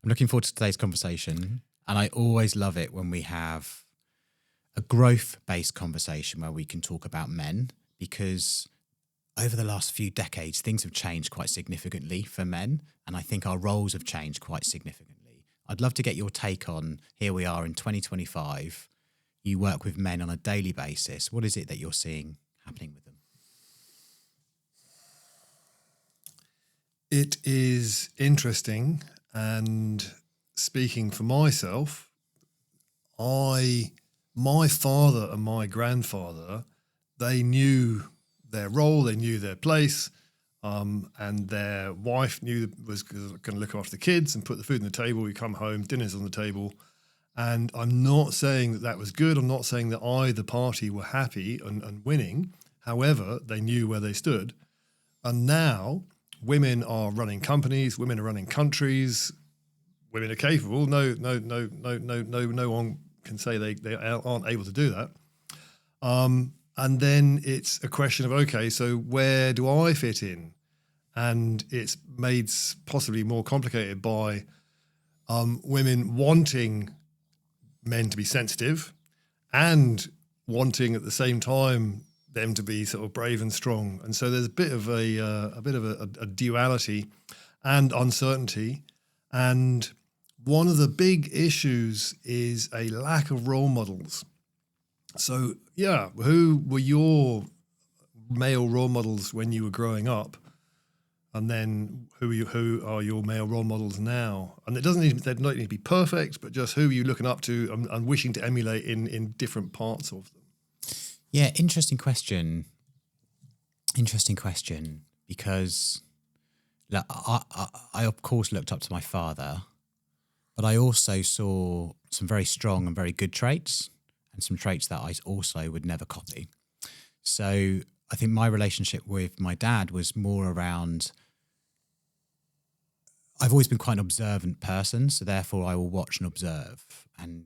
I'm looking forward to today's conversation, and I always love it when we have a growth-based conversation where we can talk about men, because over the last few decades, things have changed quite significantly for men, and I think our roles have changed quite significantly. I'd love to get your take on, here we are in 2025, you work with men on a daily basis. What is it that you're seeing happening with them? It is interesting, and speaking for myself, my father and my grandfather, they knew their role, they knew their place, and their wife was going to look after the kids and put the food on the table. We come home, dinner's on the table. And I'm not saying that that was good. I'm not saying that either party were happy and winning. However, they knew where they stood. And now women are running companies, women are running countries, women are capable. No one can say they aren't able to do that. And then it's a question of, okay, so where do I fit in? And it's made possibly more complicated by women wanting men to be sensitive and wanting at the same time them to be sort of brave and strong. And so there's a bit of a duality and uncertainty. And one of the big issues is a lack of role models. So, yeah, who were your male role models when you were growing up? And then who are your male role models now? And they don't need to be perfect, but just who are you looking up to and wishing to emulate in different parts of them? Yeah, interesting question. Because look, I of course looked up to my father, but I also saw some very strong and very good traits and some traits that I also would never copy. So I think my relationship with my dad was more around, I've always been quite an observant person, so therefore I will watch and observe and,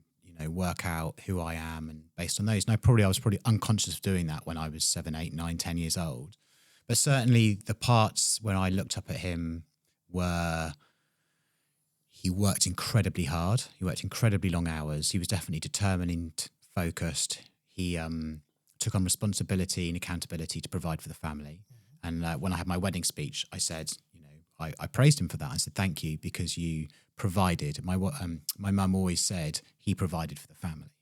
work out who I am, and based on those. And I was probably unconscious of doing that when I was 7, 8, 9, 10 years old. But certainly the parts when I looked up at him were, he worked incredibly hard. He worked incredibly long hours. He was definitely determined, focused. He took on responsibility and accountability to provide for the family. And when I had my wedding speech, I said, I praised him for that. I said, thank you, because you provided. My mum always said he provided for the family.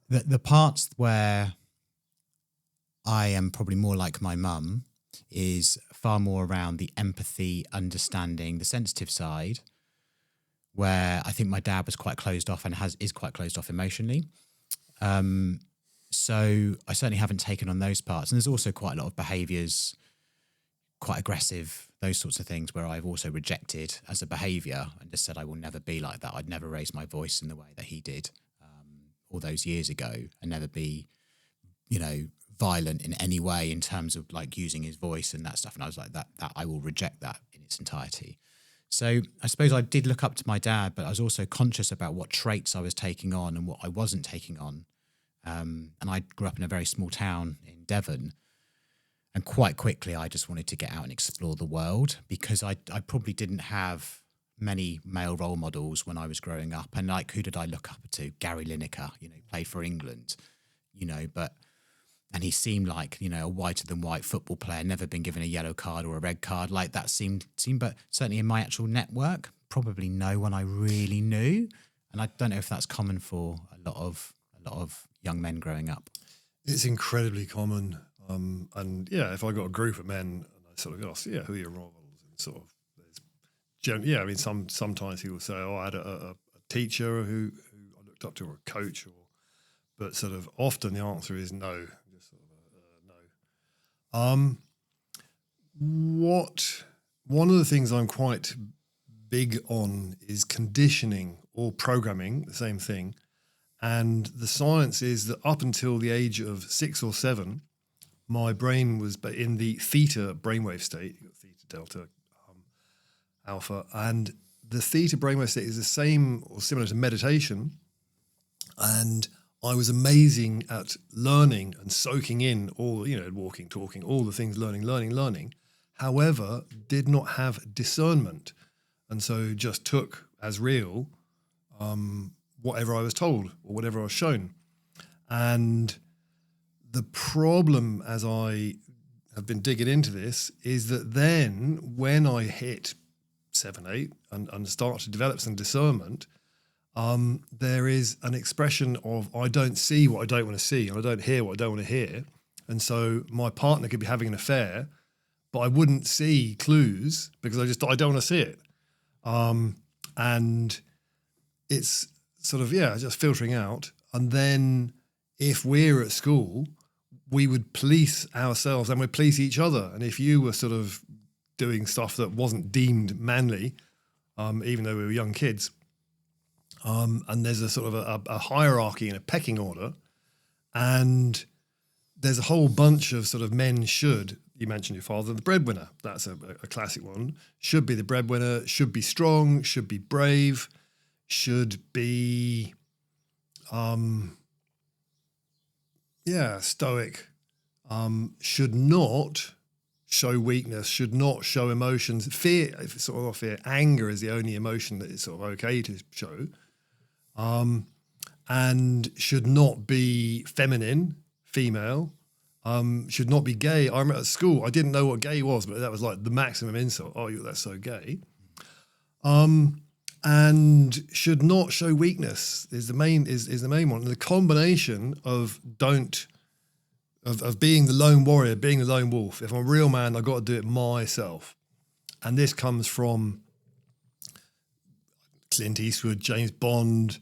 The parts where I am probably more like my mum is far more around the empathy, understanding, the sensitive side, where I think my dad was quite closed off and is quite closed off emotionally. So I certainly haven't taken on those parts. And there's also quite a lot of behaviours, quite aggressive, those sorts of things, where I've also rejected as a behaviour and just said I will never be like that. I'd never raise my voice in the way that he did all those years ago, and never be, violent in any way in terms of like using his voice and that stuff. And I was like, that I will reject that in its entirety. So I suppose I did look up to my dad, but I was also conscious about what traits I was taking on and what I wasn't taking on. And I grew up in a very small town in Devon. And quite quickly, I just wanted to get out and explore the world, because I probably didn't have many male role models when I was growing up. And like, who did I look up to? Gary Lineker, played for England, and he seemed like, a whiter than white football player, never been given a yellow card or a red card. Like that seemed, but certainly in my actual network, probably no one I really knew. And I don't know if that's common for a lot of young men growing up. It's incredibly common. And yeah, if I got a group of men and I sort of ask, who are your role models? And sort of, sometimes people say, I had a teacher who I looked up to, or a coach, but sort of often the answer is no, just sort of no. One of the things I'm quite big on is conditioning or programming, the same thing. And the science is that up until the age of 6 or 7, my brain was in the theta brainwave state. You've got theta, delta, alpha. And the theta brainwave state is the same or similar to meditation. And I was amazing at learning and soaking in all, walking, talking, all the things, learning. However, did not have discernment. And so just took as real whatever I was told or whatever I was shown. And the problem, as I have been digging into this, is that then when I hit 7, 8 and start to develop some discernment, there is an expression of I don't see what I don't want to see, and I don't hear what I don't want to hear. And so my partner could be having an affair, but I wouldn't see clues because I don't want to see it. And it's sort of, just filtering out. And then if we're at school, we would police ourselves and we'd police each other. And if you were sort of doing stuff that wasn't deemed manly, even though we were young kids, and there's a sort of a hierarchy and a pecking order, and there's a whole bunch of sort of men should. You mentioned your father, the breadwinner. That's a classic one. Should be the breadwinner, should be strong, should be brave, should be, stoic, should not show weakness, should not show emotions. Fear, sort of not fear, anger is the only emotion that is sort of okay to show. And should not be feminine, female, should not be gay. I remember at school, I didn't know what gay was, but that was like the maximum insult. Oh, that's so gay. And should not show weakness is the main one. And the combination of being the lone warrior, being the lone wolf. If I'm a real man, I've got to do it myself. And this comes from Clint Eastwood, James Bond,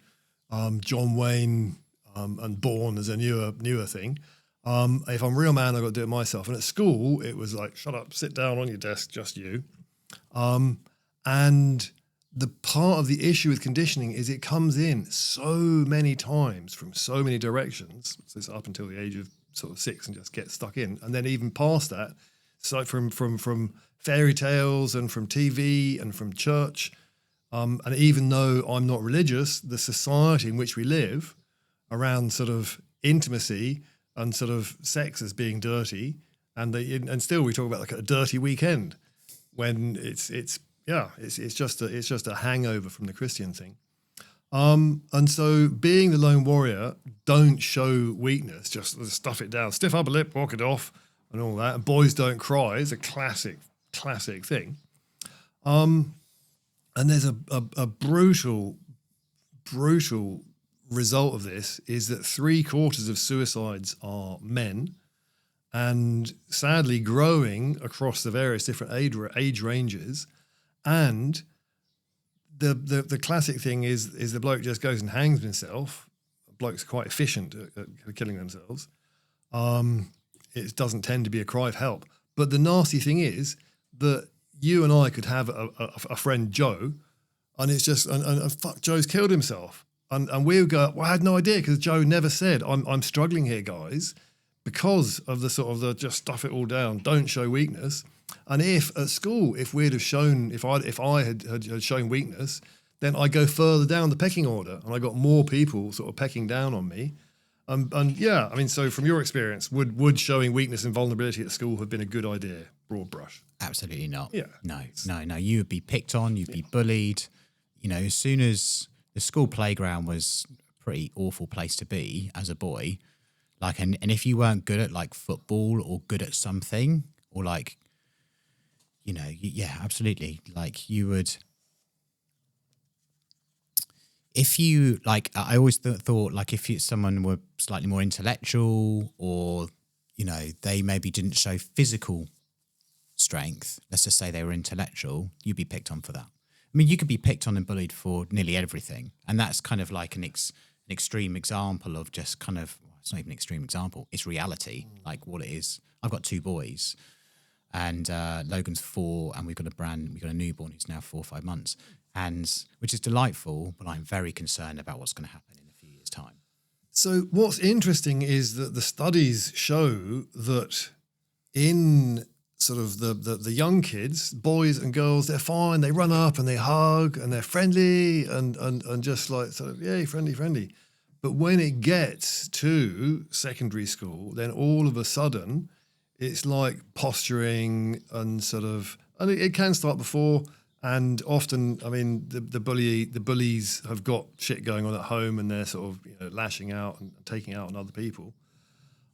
John Wayne, and Bourne as a newer thing. If I'm a real man, I've got to do it myself. And at school, it was like, shut up, sit down on your desk, just you. And the part of the issue with conditioning is it comes in so many times from so many directions. So it's up until the age of sort of 6 and just get stuck in. And then even past that, so from fairy tales and from TV and from church. And even though I'm not religious, the society in which we live around sort of intimacy and sort of sex as being dirty, and still we talk about like a dirty weekend when it's just a hangover from the Christian thing. And so being the lone warrior, don't show weakness, just stuff it down, stiff upper lip, walk it off and all that. And boys don't cry is a classic thing. And there's a brutal result of this is that 3/4 of suicides are men, and sadly growing across the various different age ranges. And the classic thing is the bloke just goes and hangs himself. Blokes are quite efficient at killing themselves. It doesn't tend to be a cry of help. But the nasty thing is that you and I could have a friend, Joe, and it's just, and fuck, Joe's killed himself. And we would go, well, I had no idea because Joe never said, I'm struggling here, guys, because of the sort of the just stuff it all down, don't show weakness. And if at school, if we'd have shown, if I had shown weakness, then I go further down the pecking order and I got more people sort of pecking down on me. And yeah, I mean, so from your experience, would showing weakness and vulnerability at school have been a good idea, broad brush? Absolutely not. Yeah. No. You would be picked on, you'd be bullied. You know, as soon as the school playground was a pretty awful place to be as a boy, like, and if you weren't good at like football or good at something or like, you know, yeah, absolutely. Like you would, if you like, I always thought like if someone were slightly more intellectual or, you know, they maybe didn't show physical strength, let's just say they were intellectual, you'd be picked on for that. I mean, you could be picked on and bullied for nearly everything. And that's kind of like an extreme example of just kind of, well, it's not even an extreme example, it's reality, like what it is. I've got 2 boys and Logan's 4 and we've got a newborn who's now 4 or 5 months, and which is delightful, but I'm very concerned about what's going to happen in a few years' time. So what's interesting is that the studies show that in sort of the young kids, boys and girls, they're fine. They run up and they hug and they're friendly and just like sort of, yay, friendly. But when it gets to secondary school, then all of a sudden it's like posturing and sort of, and it can start before, And often, I mean, the bullies have got shit going on at home, and they're sort of lashing out and taking out on other people.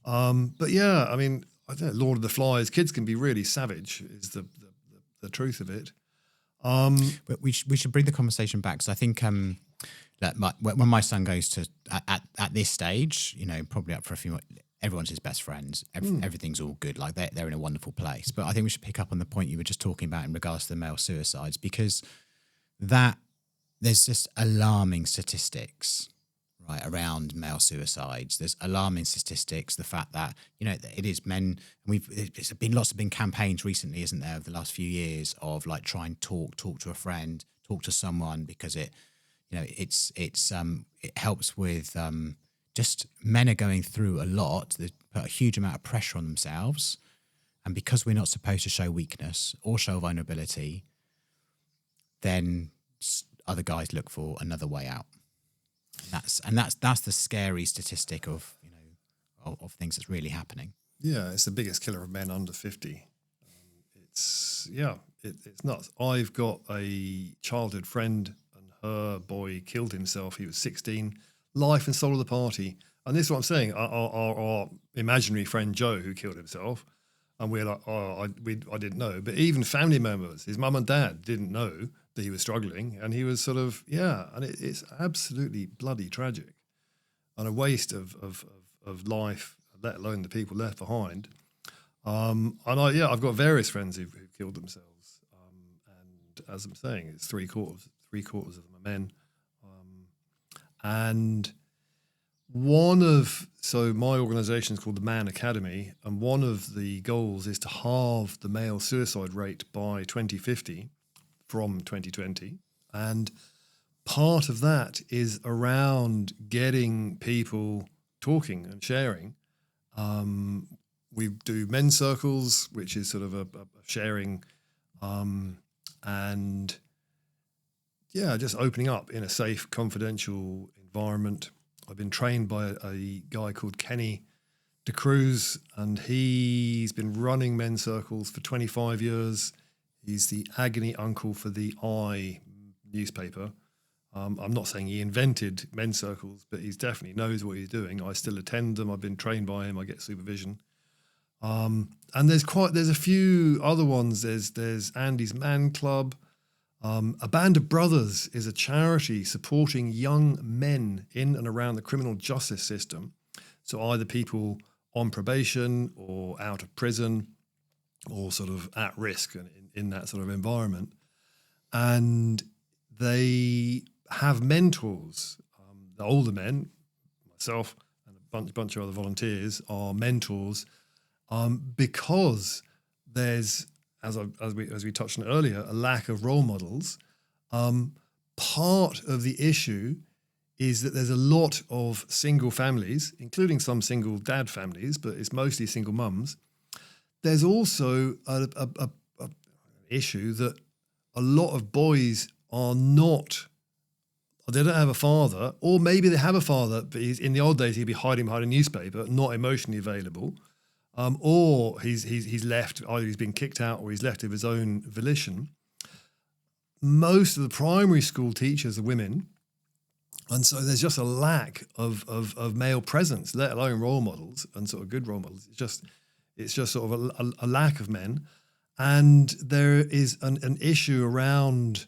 But yeah, I mean, I don't know, Lord of the Flies, kids can be really savage, is the truth of it. But we should bring the conversation back, because I think that when my son goes to at this stage, probably up for a few more, everyone's his best friends. Everything's all good. Like they're in a wonderful place. But I think we should pick up on the point you were just talking about in regards to the male suicides, because there's just alarming statistics, right, around male suicides. There's alarming statistics. The fact that it is men. It's been lots of campaigns recently, isn't there, over the last few years of like try and talk to a friend, talk to someone, because it helps with just men are going through a lot. They put a huge amount of pressure on themselves, and because we're not supposed to show weakness or show vulnerability, then other guys look for another way out. That's the scary statistic of things that's really happening. Yeah, it's the biggest killer of men under 50. It's nuts. I've got a childhood friend, and her boy killed himself. He was 16, life and soul of the party. And this is what I'm saying. Our imaginary friend Joe, who killed himself, and we're like, I didn't know. But even family members, his mum and dad, didn't know that he was struggling, and he was sort of, and it's absolutely bloody tragic, and a waste of life, let alone the people left behind. And I've got various friends who've killed themselves, and as I'm saying, it's three quarters of them are men, and so my organisation is called the Man Academy, and one of the goals is to halve the male suicide rate by 2050 from 2020. And part of that is around getting people talking and sharing. We do men's circles, which is sort of a sharing, and just opening up in a safe, confidential environment. I've been trained by a guy called Kenny DeCruz, and he's been running men's circles for 25 years. He's the agony uncle for the I newspaper. I'm not saying he invented men's circles, but he definitely knows what he's doing. I still attend them. I've been trained by him. I get supervision. And there's a few other ones. There's Andy's Man Club. A Band of Brothers is a charity supporting young men in and around the criminal justice system. So either people on probation or out of prison, or sort of at risk in that sort of environment. And they have mentors. The older men, myself and a bunch of other volunteers, are mentors, because there's, as we touched on earlier, a lack of role models. Part of the issue is that there's a lot of single families, including some single dad families, but it's mostly single mums. There's also a issue that a lot of boys are not, they don't have a father, or maybe they have a father, but in the old days he'd be hiding behind a newspaper, not emotionally available, or he's left, either he's been kicked out or he's left of his own volition. Most of the primary school teachers are women, and so there's just a lack of male presence, let alone role models and sort of good role models. It's just sort of a lack of men. And there is an issue around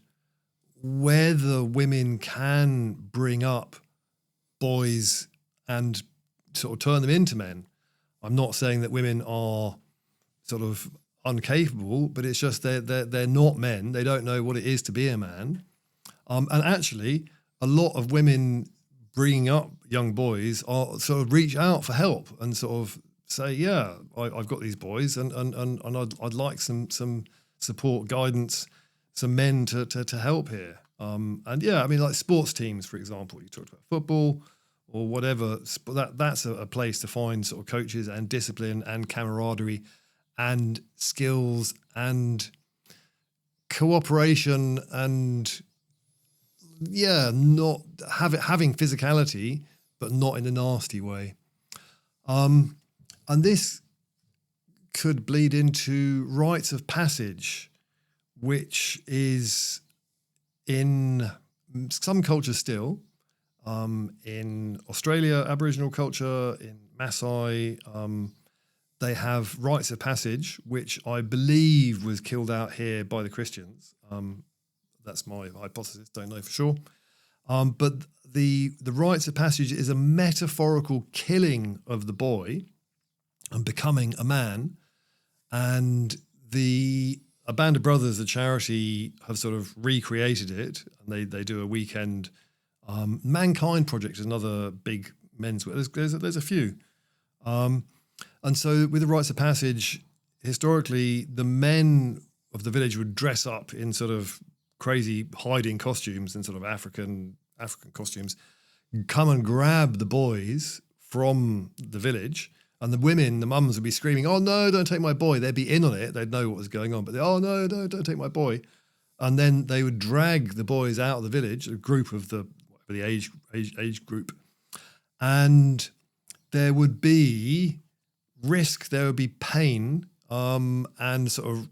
whether women can bring up boys and sort of turn them into men. I'm not saying that women are sort of incapable, but it's just they're not men. They don't know what it is to be a man. And actually, a lot of women bringing up young boys are sort of reach out for help and sort of say, I've got these boys and I'd like some support, guidance, some men to help here. Like sports teams, for example, you talked about football or whatever, that's a place to find sort of coaches and discipline and camaraderie and skills and cooperation and not having physicality, but not in a nasty way. And this could bleed into rites of passage, which is in some cultures still, in Australia, Aboriginal culture, in Maasai, they have rites of passage, which I believe was killed out here by the Christians. That's my hypothesis, don't know for sure. But the rites of passage is a metaphorical killing of the boy and becoming a man. And a Band of Brothers, the charity, have sort of recreated it, and they do a weekend. Mankind Project is another big men's. There's a few, and so with the rites of passage, historically, the men of the village would dress up in sort of crazy hiding costumes and sort of African costumes, come and grab the boys from the village. And the women, the mums would be screaming, "Oh no, don't take my boy." They'd be in on it. They'd know what was going on. But "Oh no, don't take my boy." And then they would drag the boys out of the village, a group of the age group. And there would be risk, there would be pain, and sort of,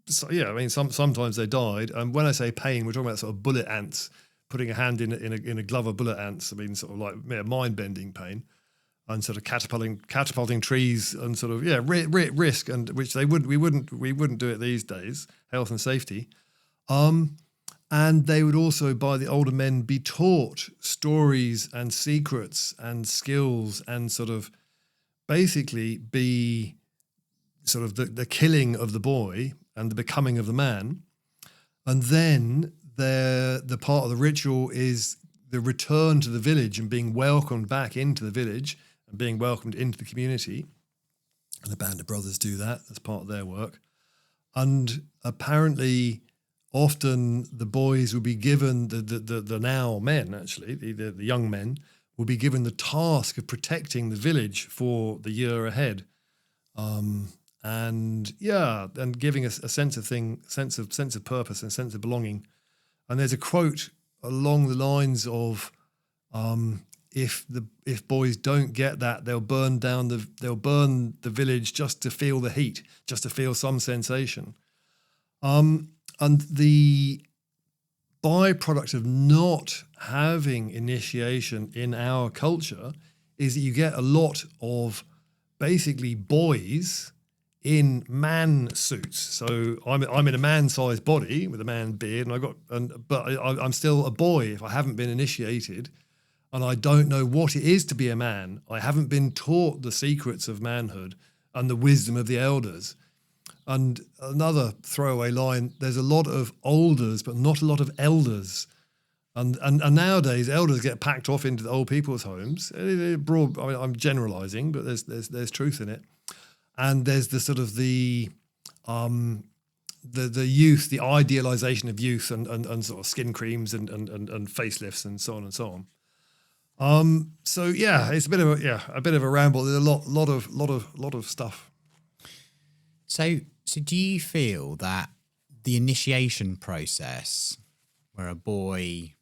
sometimes they died. And when I say pain, we're talking about sort of bullet ants, putting a hand in a glove of bullet ants. I mean, sort of like mind-bending pain. And sort of catapulting trees and sort of risk, and which we wouldn't do it these days, health and safety, and they would also, by the older men, be taught stories and secrets and skills, and sort of basically be sort of the killing of the boy and the becoming of the man, and then the part of the ritual is the return to the village and being welcomed back into the village. And being welcomed into the community. And the Band of Brothers do that as part of their work. And apparently, often the boys will be given, the now men actually, the young men, will be given the task of protecting the village for the year ahead. And giving us a sense of purpose and sense of belonging. And there's a quote along the lines of, if boys don't get that, they'll burn the village just to feel the heat, just to feel some sensation. And the byproduct of not having initiation in our culture is that you get a lot of basically boys in man suits. So I'm in a man-sized body with a man beard, but I'm still a boy if I haven't been initiated. And I don't know what it is to be a man. I haven't been taught the secrets of manhood and the wisdom of the elders. And another throwaway line, there's a lot of olders, but not a lot of elders. And nowadays, elders get packed off into the old people's homes. I'm generalising, but there's truth in it. And there's the sort of the youth, the idealisation of youth, and sort of skin creams and facelifts and so on and so on. So yeah, it's a bit of a ramble. There's a lot of stuff. So do you feel that the initiation process, where a boy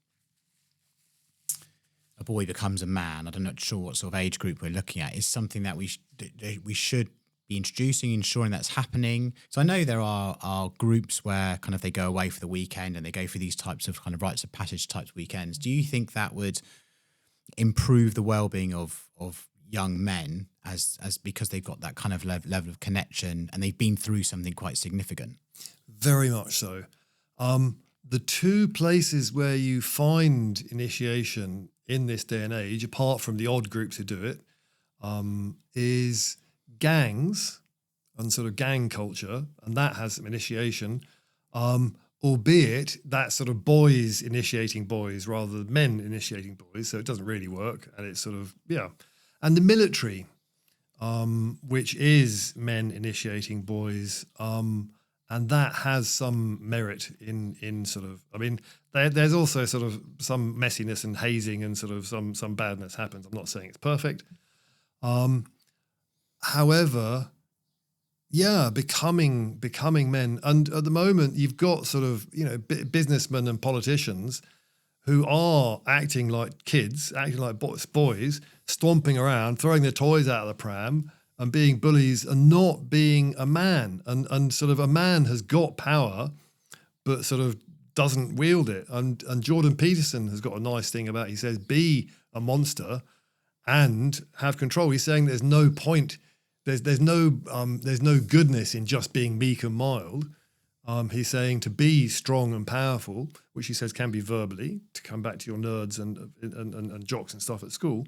becomes a man, I'm not sure what sort of age group we're looking at, is something that we should be introducing, ensuring that's happening? So I know there are groups where kind of they go away for the weekend and they go for these types of kind of rites of passage types weekends. Do you think that would improve the well-being of young men as because they've got that kind of level of connection and they've been through something quite significant? Very much so. The two places where you find initiation in this day and age, apart from the odd groups who do it, is gangs and sort of gang culture, and that has some initiation. Albeit that's sort of boys initiating boys rather than men initiating boys, so it doesn't really work. And it's sort of, and the military, which is men initiating boys, and that has some merit in sort of, I mean, there's also sort of some messiness and hazing and sort of some badness happens. I'm not saying it's perfect. However, becoming men. And at the moment, you've got sort of, businessmen and politicians who are acting like kids, acting like boys, stomping around, throwing their toys out of the pram and being bullies and not being a man. And sort of a man has got power, but sort of doesn't wield it. And Jordan Peterson has got a nice thing about, he says, be a monster and have control. He's saying there's no point, there's no goodness in just being meek and mild. He's saying to be strong and powerful, which he says can be verbally, to come back to your nerds and jocks and stuff at school.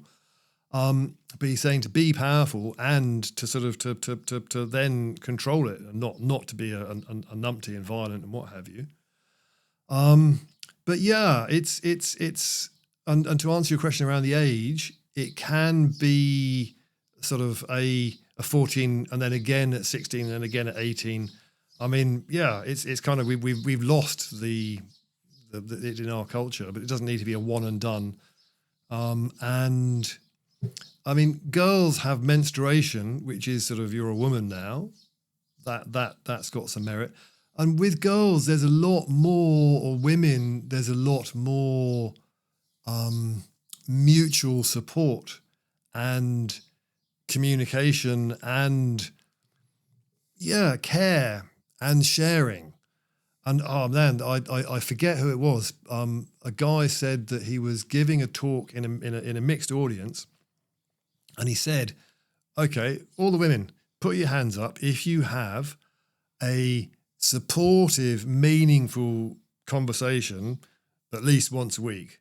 But he's saying to be powerful and to sort of to then control it, and not to be a numpty and violent and what have you. But yeah, it's and to answer your question around the age, it can be sort of a 14 and then again at 16 and then again at 18. I mean, yeah, it's kind of we've lost the it in our culture, but it doesn't need to be a one and done. And I mean, girls have menstruation, which is sort of, you're a woman now. That's got some merit. And with girls, there's a lot more, or women, there's a lot more mutual support and communication and care and sharing. And oh man, I forget who it was. A guy said that he was giving a talk in a mixed audience, and he said, "Okay, all the women, put your hands up if you have a supportive, meaningful conversation at least once a week,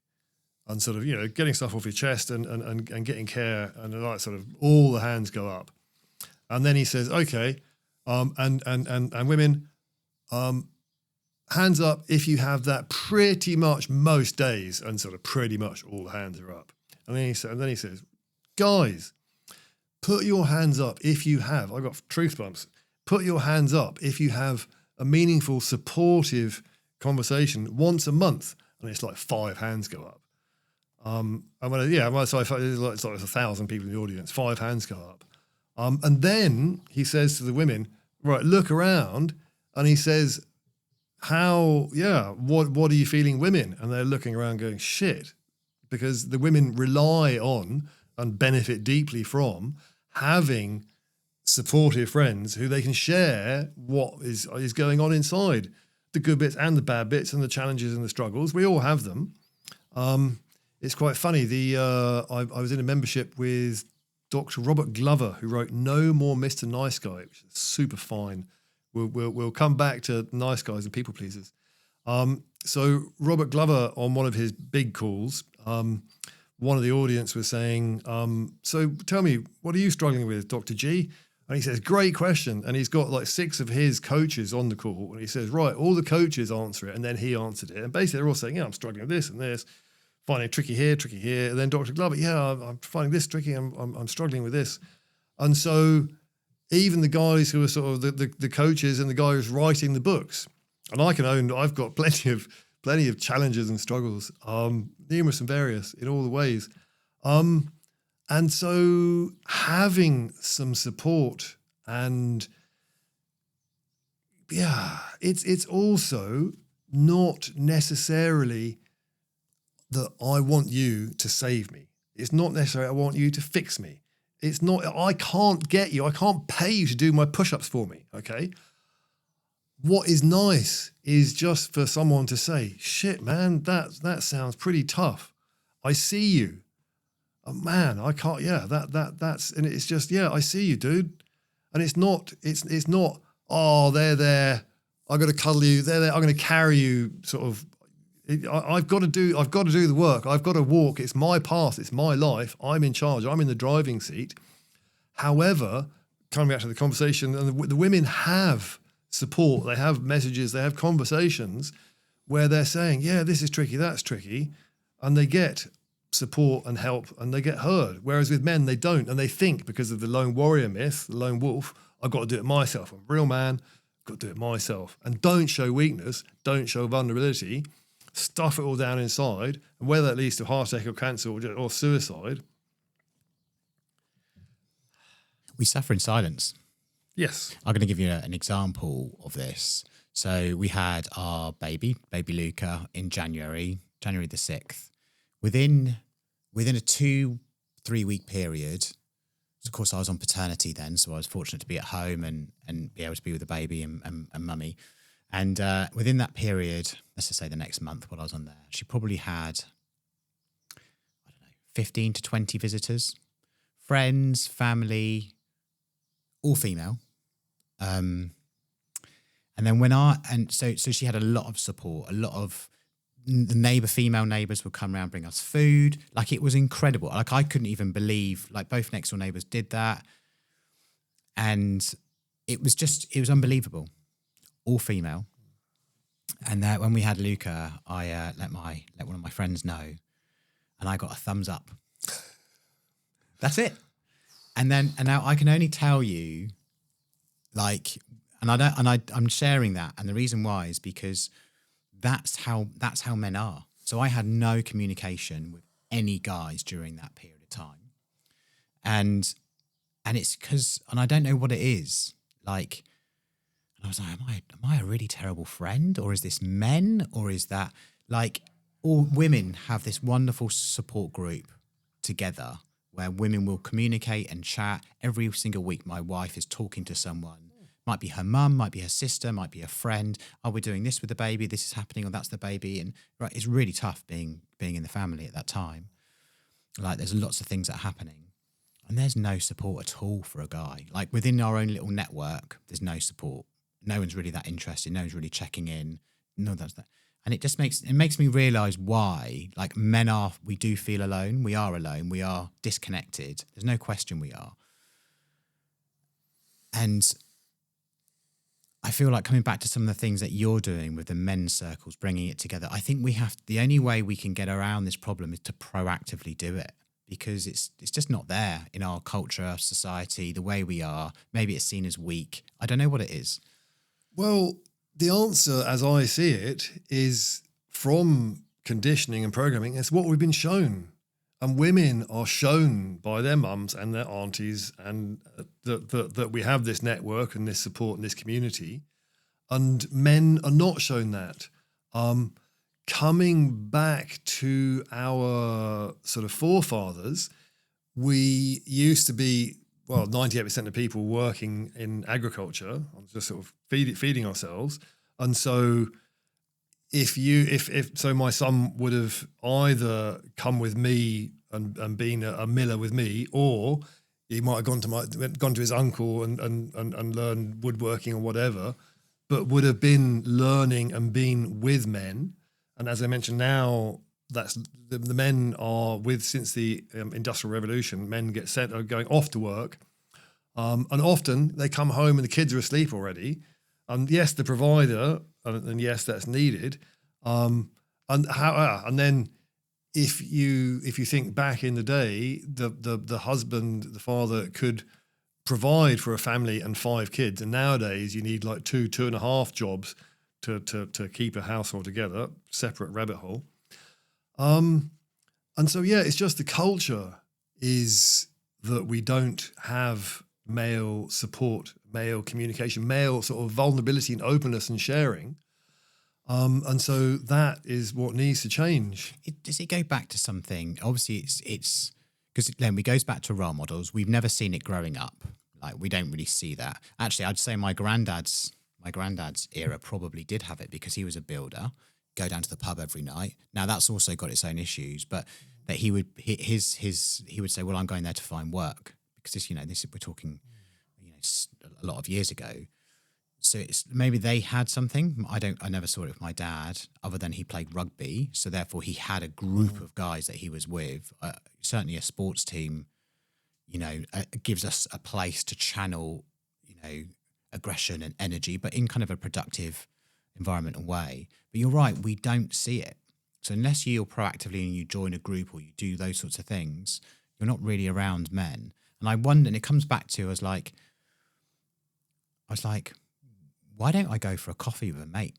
and sort of, you know, getting stuff off your chest and getting care, and like sort of all the hands go up." And then he says, "Okay, and women, hands up if you have that pretty much most days," and sort of pretty much all the hands are up. And then he says, "Guys, put your hands up if you have," I got truth bumps, "put your hands up if you have a meaningful, supportive conversation once a month." And it's like 5 hands go up. And so it's like 1,000 people in the audience, 5 hands go up. And then he says to the women, "Right, look around," and he says, what are you feeling, women? And they're looking around going, shit, because the women rely on and benefit deeply from having supportive friends who they can share what is going on inside, the good bits and the bad bits and the challenges and the struggles. We all have them. It's quite funny. I was in a membership with Dr. Robert Glover, who wrote No More Mr. Nice Guy, which is super fine. We'll come back to nice guys and people pleasers. So Robert Glover, on one of his big calls, one of the audience was saying, "So tell me, what are you struggling with, Dr. G?" And he says, "Great question." And he's got like 6 of his coaches on the call. And he says, "Right, all the coaches answer it." And then he answered it. And basically they're all saying, "Yeah, I'm struggling with this and this, finding it tricky here, tricky here." And then Dr. Glover, "Yeah, I'm finding this tricky. I'm struggling with this." And so even the guys who are sort of the coaches and the guy who's writing the books, and I can own, I've got plenty of challenges and struggles, numerous and various in all the ways. And so having some support, and it's also not necessarily that I want you to save me. It's not necessarily I want you to fix me. It's not, I can't pay you to do my push-ups for me, okay? What is nice is just for someone to say, "Shit, man, that sounds pretty tough. I see you. Oh, man, I can't, that's, and it's just, I see you, dude." And it's not, "Oh, they're there, I've got to cuddle you, they're there, I'm going to carry you," sort of. I've got to do the work. I've got to walk. It's my path. It's my life. I'm in charge. I'm in the driving seat. However, coming back to the conversation, and the women have support. They have messages. They have conversations where they're saying, "Yeah, this is tricky. That's tricky," and they get support and help, and they get heard. Whereas with men, they don't, and they think, because of the lone warrior myth, the lone wolf, "I've got to do it myself. I'm a real man. I've got to do it myself." And don't show weakness. Don't show vulnerability. Stuff it all down inside, and whether that leads to heart attack or cancer or suicide. We suffer in silence. Yes. I'm going to give you an example of this. So we had our baby Luca, in January the 6th. Within a 2-3 week period, of course I was on paternity then, so I was fortunate to be at home and be able to be with the baby and mummy. And within that period, let's just say the next month while I was on there, she probably had, I don't know, 15 to 20 visitors, friends, family, all female. And then so she had a lot of support, a lot of the female neighbours would come around, bring us food. Like, it was incredible. Like, I couldn't even believe, like, both next door neighbours did that. And it was unbelievable. All female. And when we had Luca, I let one of my friends know, and I got a thumbs up. That's it. And now I can only tell you, like, I'm sharing that, and the reason why is because that's how men are. So I had no communication with any guys during that period of time, and it's because, and I don't know what it is, like, and I was like, am I a really terrible friend, or is this men, or is that, like, all women have this wonderful support group together where women will communicate and chat every single week. My wife is talking to someone. Might be her mum, might be her sister, might be a friend. Oh, we're doing this with the baby. This is happening, or that's the baby. And right, it's really tough being in the family at that time. Like, there's lots of things that are happening, and there's no support at all for a guy. Like, within our own little network, there's no support. No one's really that interested. No one's really checking in. No, that's that. And it just makes me realise why, like, we do feel alone. We are alone. We are disconnected. There's no question we are. And I feel like, coming back to some of the things that you're doing with the men's circles, bringing it together, I think the only way we can get around this problem is to proactively do it, because it's just not there in our culture, our society, the way we are. Maybe it's seen as weak. I don't know what it is. Well, the answer, as I see it, is from conditioning and programming. It's what we've been shown. And women are shown by their mums and their aunties, and that we have this network and this support and this community. And men are not shown that. Coming back to our sort of forefathers, we used to be, 98% of people working in agriculture, just sort of feeding ourselves. And so if my son would have either come with me and been a miller with me, or he might have gone to his uncle and learned woodworking or whatever, but would have been learning and been with men. And as I mentioned, now that's the men are since the Industrial Revolution, men are going off to work, and often they come home and the kids are asleep already. And yes, the provider, and yes, that's needed. And then if you think back in the day, the husband, the father could provide for a family and 5 kids, and nowadays you need like 2.5 jobs to keep a household together. Separate rabbit hole. And so it's just the culture is that we don't have male support, male communication, male sort of vulnerability and openness and sharing. And so that is what needs to change. Does it go back to something? Obviously, it's because then it goes back to role models. We've never seen it growing up. Like, we don't really see that. Actually, I'd say my granddad's era probably did have it, because he was a builder, go down to the pub every night. Now, that's also got its own issues, but that he would say, well, I'm going there to find work, because we're talking, a lot of years ago. So it's maybe they had something. I never saw it with my dad, other than he played rugby. So therefore he had a group of guys that he was with. Certainly a sports team, gives us a place to channel, aggression and energy, but in kind of a productive environmental way. But you're right, we don't see it. So unless you're proactively and you join a group or you do those sorts of things, you're not really around men. And I wonder, and it comes back to, I was like, why don't I go for a coffee with a mate?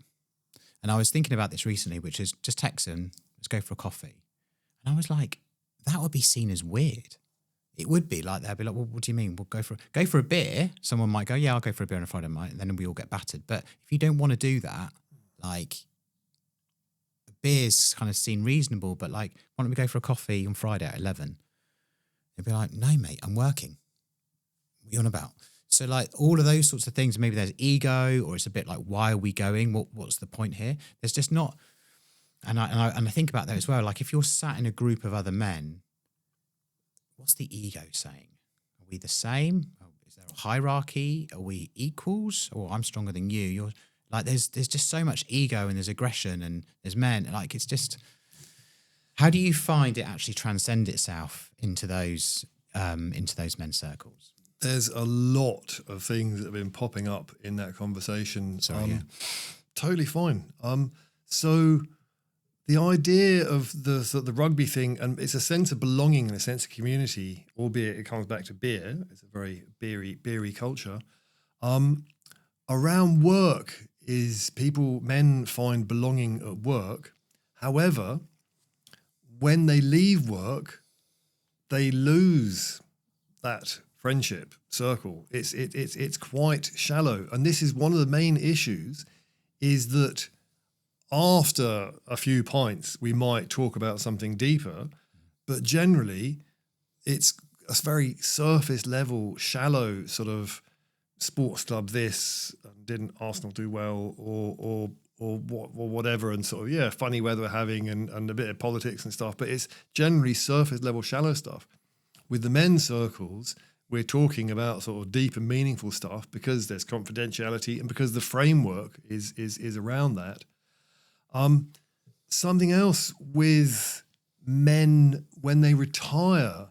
And I was thinking about this recently, which is just text him, let's go for a coffee. And I was like, that would be seen as weird. It would be like, they'd be like, well, what do you mean? We'll go for a beer. Someone might go, yeah, I'll go for a beer on a Friday night. And then we all get battered. But if you don't want to do that, like, a beer's kind of seen reasonable, but like, why don't we go for a coffee on Friday at 11? They'd be like, no, mate, I'm working. What are you on about? So like all of those sorts of things, maybe there's ego, or it's a bit like, why are we going? What's the point here? There's just not. And I think about that as well. Like if you're sat in a group of other men, what's the ego saying? Are we the same? Is there a hierarchy? Are we equals? Or I'm stronger than you. You're like, there's just so much ego, and there's aggression, and there's men. Like it's just, how do you find it actually transcend itself into those men's circles? There's a lot of things that have been popping up in that conversation. Totally fine. So the idea of the rugby thing, and it's a sense of belonging and a sense of community, albeit it comes back to beer. It's a very beery culture. Around work is men find belonging at work. However, when they leave work, they lose that friendship circle. It's quite shallow. And this is one of the main issues, is that after a few pints, we might talk about something deeper, but generally it's a very surface level, shallow sort of sports club this, didn't Arsenal do well, or whatever, and sort of, funny weather we're having, and a bit of politics and stuff, but it's generally surface level, shallow stuff. With the men's circles, we're talking about sort of deep and meaningful stuff because there's confidentiality and because the framework is around that. Something else with men when they retire,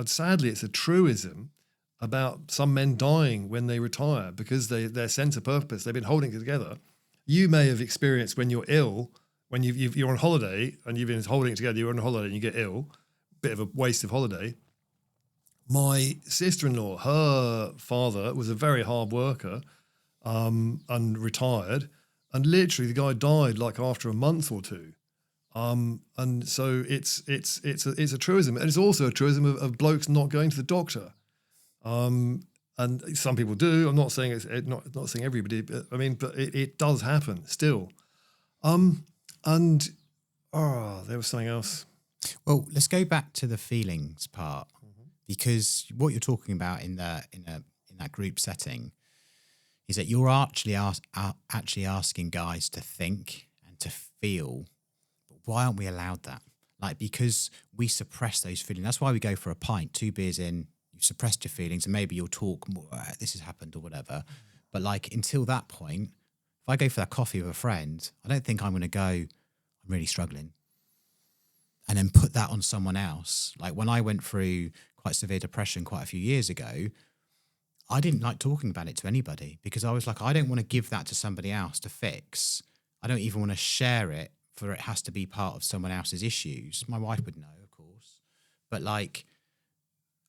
sadly it's a truism about some men dying when they retire because their sense of purpose, they've been holding it together. You may have experienced when you're ill, when you're on holiday and you've been holding it together, you're on holiday and you get ill, bit of a waste of holiday. My sister-in-law, her father was a very hard worker, and retired, and literally the guy died like after a month or two. And so it's a truism, and it's also a truism of blokes not going to the doctor. And some people do. I'm not saying not saying everybody, but I mean, but it does happen still. And there was something else. Well, let's go back to the feelings part, because what you're talking about in that group setting is that you're actually asking guys to think and to feel. But why aren't we allowed that? Like, because we suppress those feelings. That's why we go for a pint, 2 beers in, you've suppressed your feelings, and maybe you'll talk more, this has happened or whatever. But like, until that point, if I go for that coffee with a friend, I don't think I'm going to go, I'm really struggling, and then put that on someone else. Like when I went through quite severe depression quite a few years ago, I didn't like talking about it to anybody because I was like, I don't want to give that to somebody else to fix. I don't even want to share it, for it has to be part of someone else's issues. My wife would know, of course. But like,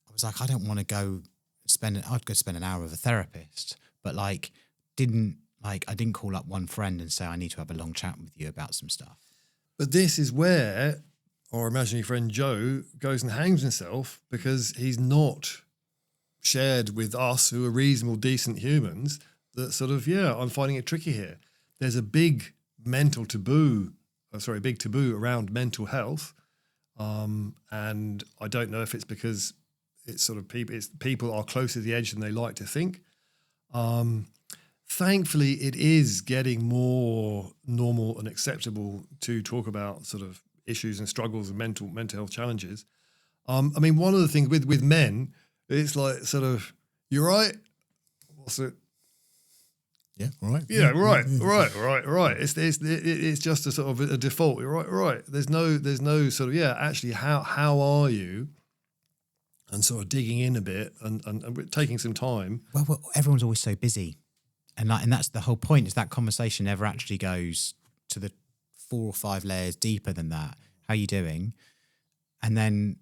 I was like, I don't want to I'd go spend an hour with a therapist, but like, I didn't call up one friend and say, I need to have a long chat with you about some stuff. But this is where our imaginary friend Joe goes and hangs himself because he's not shared with us, who are reasonable, decent humans, that sort of, I'm finding it tricky here. There's a big taboo around mental health. And I don't know if it's because it's sort of people are closer to the edge than they like to think. Thankfully, it is getting more normal and acceptable to talk about sort of issues and struggles and mental health challenges. I mean, one of the things with men, it's like sort of, you're right. What's it? Yeah, all right. Yeah, right. It's just a sort of a default. You're right. There's no sort of, actually, how are you? And sort of digging in a bit and taking some time. Well, everyone's always so busy. And that's the whole point, is that conversation never actually goes to the 4 or 5 layers deeper than that. How are you doing? And then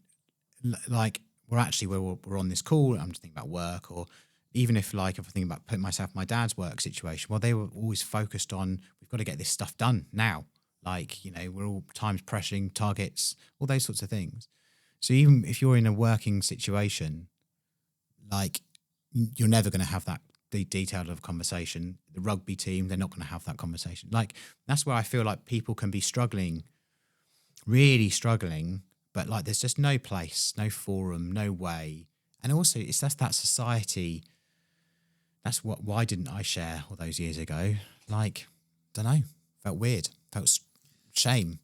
like, we're on this call, I'm just thinking about work, or even if I think about putting myself in my dad's work situation, well, they were always focused on, we've got to get this stuff done now. Like, we're all times pressing, targets, all those sorts of things. So even if you're in a working situation, like, you're never going to have that detailed of conversation. The rugby team, they're not going to have that conversation. Like, that's where I feel like people can be struggling, really struggling, but like, there's just no place, no forum, no way. And also, it's just that society. Why didn't I share all those years ago? Like, don't know, felt weird, felt shame.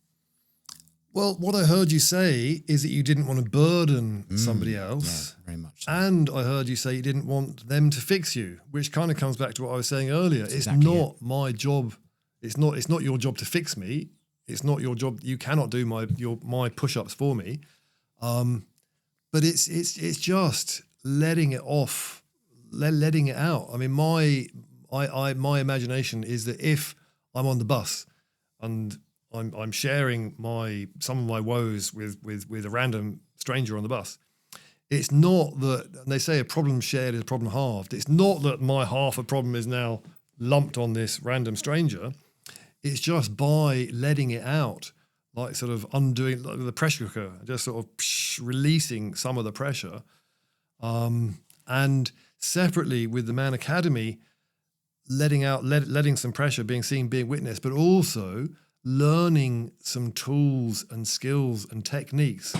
Well, what I heard you say is that you didn't want to burden somebody else. Yeah, very much so. And I heard you say you didn't want them to fix you, which kind of comes back to what I was saying earlier. It's exactly not my job. It's not your job to fix me. It's not your job. You cannot do my push-ups for me. But it's just letting it off, letting it out. I mean, my imagination is that if I'm on the bus and I'm sharing some of my woes with a random stranger on the bus, it's not that, and they say a problem shared is a problem halved. It's not that my half a problem is now lumped on this random stranger. It's just by letting it out, like sort of undoing like the pressure cooker, just sort of releasing some of the pressure. And separately with the Man Academy, letting some pressure, being seen, being witnessed, but also learning some tools and skills and techniques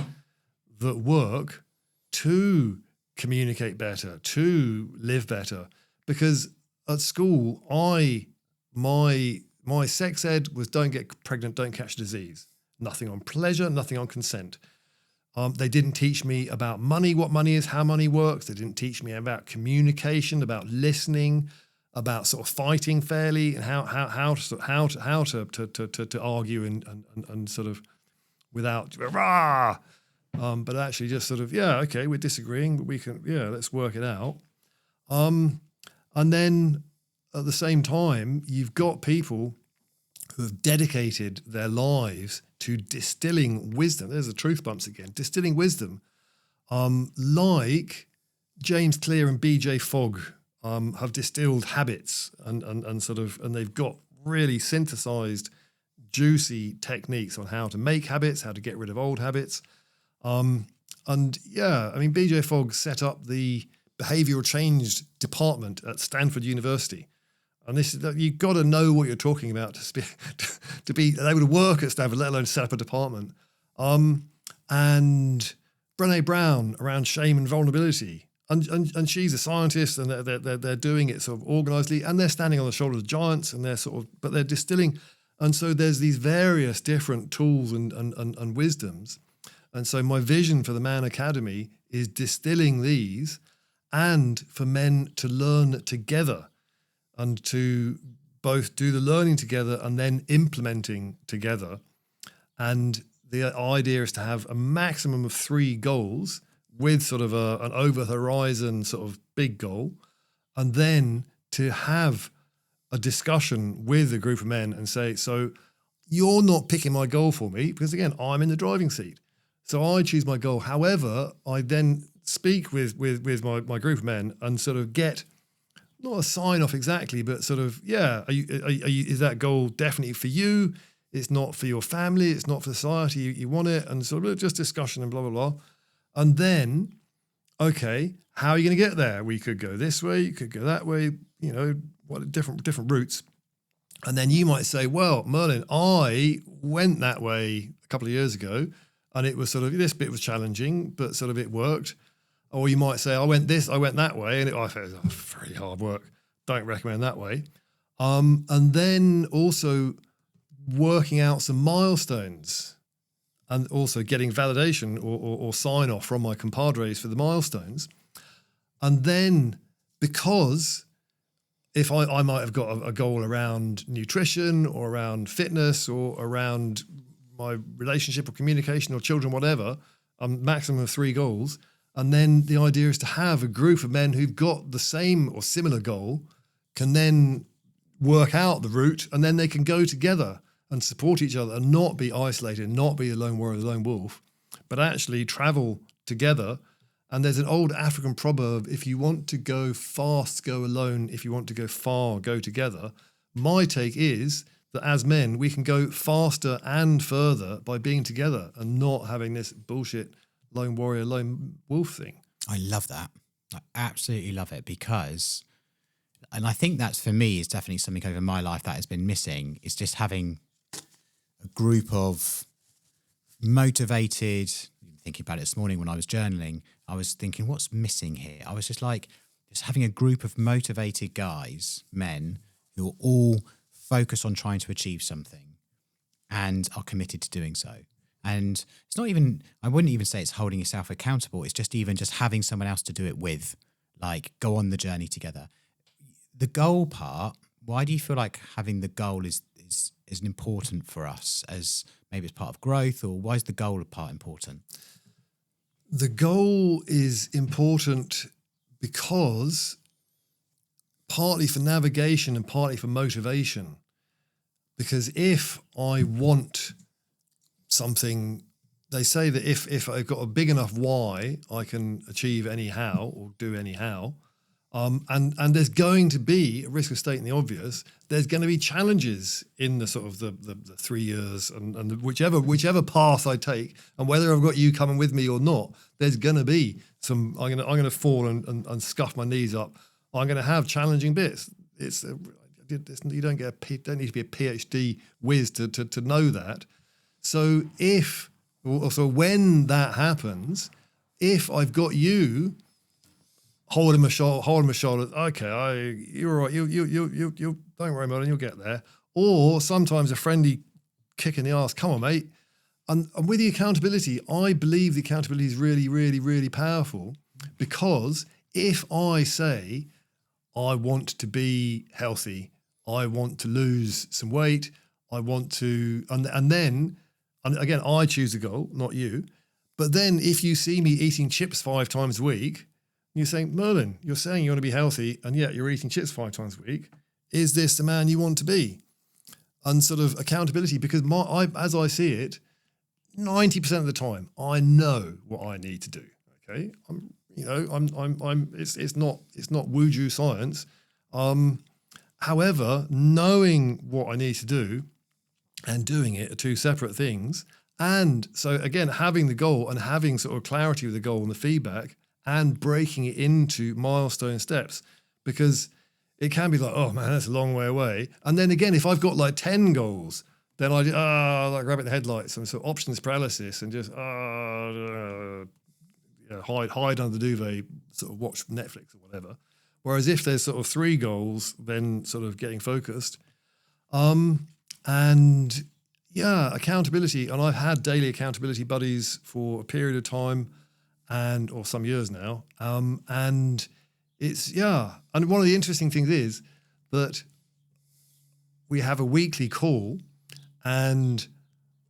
that work to communicate better, to live better. Because at school, my sex ed was don't get pregnant, don't catch disease. Nothing on pleasure, nothing on consent. They didn't teach me about money, what money is, how money works. They didn't teach me about communication, about listening, about sort of fighting fairly, and how to argue and sort of without rah. But actually just sort of, yeah, okay, we're disagreeing, but we can, yeah, let's work it out. And then at the same time, you've got people who have dedicated their lives to distilling wisdom. There's the truth bumps again. Distilling wisdom, like James Clear and BJ Fogg have distilled habits and sort of, and they've got really synthesized, juicy techniques on how to make habits, how to get rid of old habits. And yeah, I mean, BJ Fogg set up the behavioral change department at Stanford University. And this is, you've got to know what you're talking about to be able to work at Stanford, let alone set up a department. And Brené Brown around shame and vulnerability. And she's a scientist, and they're doing it sort of organizedly, and they're standing on the shoulders of giants, and they're sort of, but they're distilling. And so there's these various different tools and wisdoms. And so my vision for the Man Academy is distilling these, and for men to learn together, and to both do the learning together and then implementing together. And the idea is to have a maximum of 3 goals with sort of an over-horizon sort of big goal, and then to have a discussion with a group of men and say, so you're not picking my goal for me, because again, I'm in the driving seat. So I choose my goal. However, I then speak with my group of men and sort of get, not a sign off exactly, but sort of, yeah, are you, is that goal definitely for you? It's not for your family. It's not for society. You want it, and sort of just discussion and blah, blah, blah. And then, okay, how are you going to get there? We could go this way. You could go that way, you know, what different routes. And then you might say, well, Merlin, I went that way a couple of years ago, and it was sort of, this bit was challenging, but sort of it worked. Or you might say, I went that way, and I thought it was very hard work. Don't recommend that way. And then also working out some milestones, and also getting validation or sign off from my compadres for the milestones. And then, because if I might have got a goal around nutrition or around fitness or around my relationship or communication or children, whatever, maximum of 3 goals. And then the idea is to have a group of men who've got the same or similar goal, can then work out the route, and then they can go together and support each other and not be isolated, not be a lone warrior, the lone wolf, but actually travel together. And there's an old African proverb, if you want to go fast, go alone. If you want to go far, go together. My take is that as men, we can go faster and further by being together and not having this bullshit lone warrior, lone wolf thing. I love that. I absolutely love it, because, and I think that's, for me, is definitely something over my life that has been missing. It's just having a group of motivated, thinking about it this morning when I was journaling, I was thinking, what's missing here? I was just like, just having a group of motivated guys, men, who are all focused on trying to achieve something and are committed to doing so. And it's not even, I wouldn't even say it's holding yourself accountable. It's just even just having someone else to do it with, like go on the journey together. The goal part, why do you feel like having the goal is important for us, as maybe it's part of growth, or why is the goal part important? The goal is important because partly for navigation and partly for motivation. Because if I want something, they say that if I've got a big enough why, I can achieve anyhow or do anyhow. And there's going to be, at risk of stating the obvious, there's going to be challenges in the sort of the 3 years and whichever path I take, and whether I've got you coming with me or not, there's going to be some. I'm going to fall and scuff my knees up. I'm going to have challenging bits. You don't need to be a PhD whiz to know that. So when that happens, if I've got you holding my shoulder, okay, you're all right. You don't worry, Merlin, you'll get there. Or sometimes a friendly kick in the arse. Come on, mate. And with the accountability, I believe the accountability is really, really, really powerful, because if I say I want to be healthy, I want to lose some weight, I want to, and then again, I choose the goal, not you. But then if you see me eating chips 5 times a week, you're saying, Merlin, you're saying you want to be healthy, and yet you're eating chips 5 times a week. Is this the man you want to be? And sort of accountability, because as I see it, 90% of the time, I know what I need to do. Okay, It's not woo-joo science. However, knowing what I need to do and doing it are two separate things. And so again, having the goal and having sort of clarity with the goal and the feedback, and breaking it into milestone steps, because it can be like, oh man, that's a long way away. And then again, if I've got like 10 goals, then I like grab at the headlights and sort of options paralysis and just hide under the duvet, sort of watch Netflix or whatever. Whereas if there's sort of 3 goals, then sort of getting focused. And yeah, accountability. And I've had daily accountability buddies for a period of time, or some years now. And it's, and one of the interesting things is that we have a weekly call, and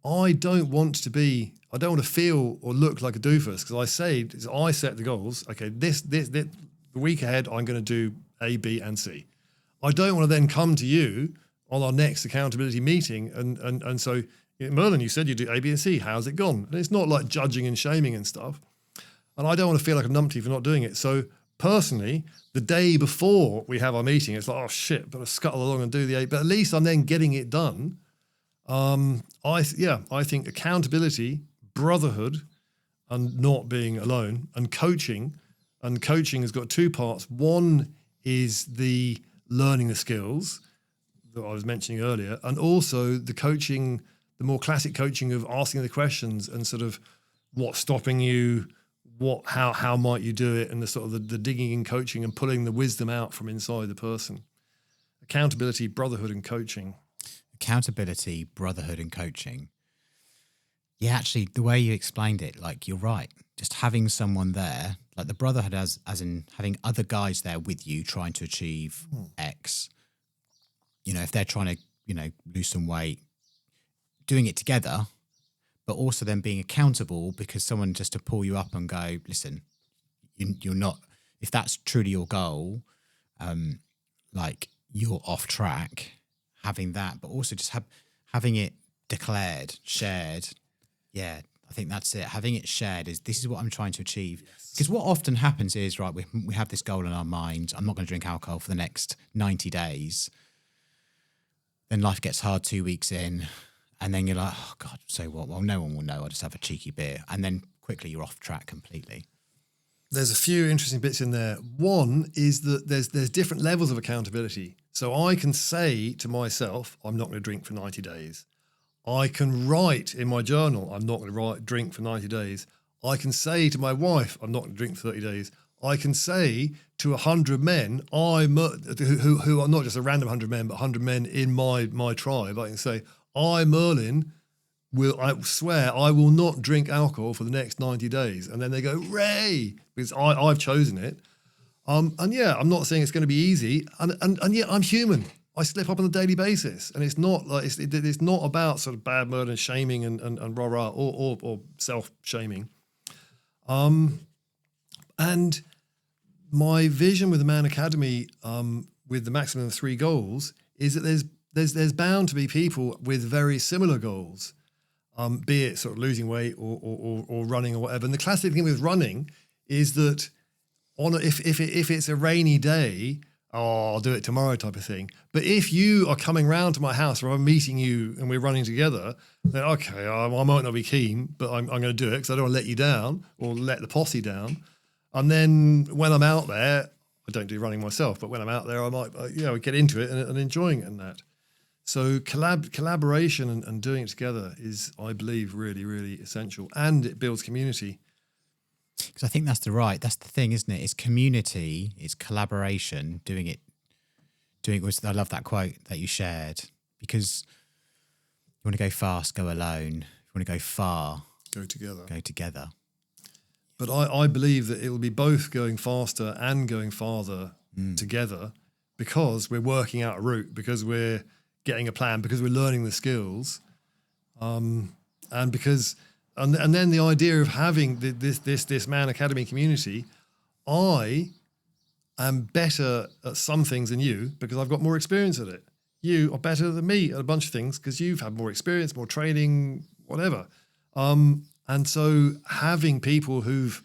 I don't want to feel or look like a doofus, because I set the goals. Okay, the week ahead, I'm going to do A, B, and C. I don't want to then come to you on our next accountability meeting and so, Merlin, you said you do A, B, and C. How's it gone? And it's not like judging and shaming and stuff. And I don't want to feel like a numpty for not doing it. So personally, the day before we have our meeting, it's like, oh shit, better scuttle along and do the A. But at least I'm then getting it done. I think accountability, brotherhood, and not being alone, and coaching. And coaching has got 2 parts. One is the learning the skills that I was mentioning earlier, and also the coaching, the more classic coaching of asking the questions and sort of what's stopping you, how might you do it, and the sort of the digging in coaching and pulling the wisdom out from inside the person. Accountability, brotherhood, and coaching. Accountability, brotherhood, and coaching. Yeah, actually, the way you explained it, like, you're right. Just having someone there, like the brotherhood, as in having other guys there with you trying to achieve X. If they're trying to, lose some weight, doing it together, but also then being accountable, because someone just to pull you up and go, listen, you're not, if that's truly your goal, like you're off track, having that, but also just having it declared, shared. Yeah, I think that's it. Having it shared this is what I'm trying to achieve. Yes. Because what often happens is, right, we have this goal in our mind. I'm not going to drink alcohol for the next 90 days. Then life gets hard 2 weeks in. And then you're like, oh God, so what? Well, no one will know. I'll just have a cheeky beer. And then quickly you're off track completely. There's a few interesting bits in there. One is that there's different levels of accountability. So I can say to myself, I'm not going to drink for 90 days. I can write in my journal, I'm not going to drink for 90 days. I can say to my wife, I'm not going to drink for 30 days. I can say to 100 men, who are not just a random 100 men, but 100 men in my tribe, I can say, I, Merlin, I swear I will not drink alcohol for the next 90 days. And then they go, Ray, because I've chosen it. And yeah, I'm not saying it's going to be easy. And yet I'm human. I slip up on a daily basis. And it's not like it's not about sort of bad murder and shaming and rah-rah or self-shaming. And my vision with the Man Academy, with the maximum of 3 goals, is that there's bound to be people with very similar goals, be it sort of losing weight or running or whatever. And the classic thing with running is that if it's a rainy day, I'll do it tomorrow type of thing. But if you are coming round to my house or I'm meeting you and we're running together, then okay, I might not be keen, but I'm going to do it because I don't want to let you down or let the posse down. And then when I'm out there, I don't do running myself, but when I'm out there, I might get into it and enjoying it and that. So collaboration and doing it together is, I believe, really, really essential, and it builds community. Because I think that's the thing, isn't it? It's community, it's collaboration, doing it. I love that quote that you shared, because you want to go fast, go alone. If you want to go far, go together. Go together. But I believe that it will be both going faster and going farther together, because we're working out a route, because we're getting a plan, because we're learning the skills, and because and then the idea of having this Man Academy community, I am better at some things than you because I've got more experience at it. You are better than me at a bunch of things because you've had more experience, more training, whatever. And so having people who've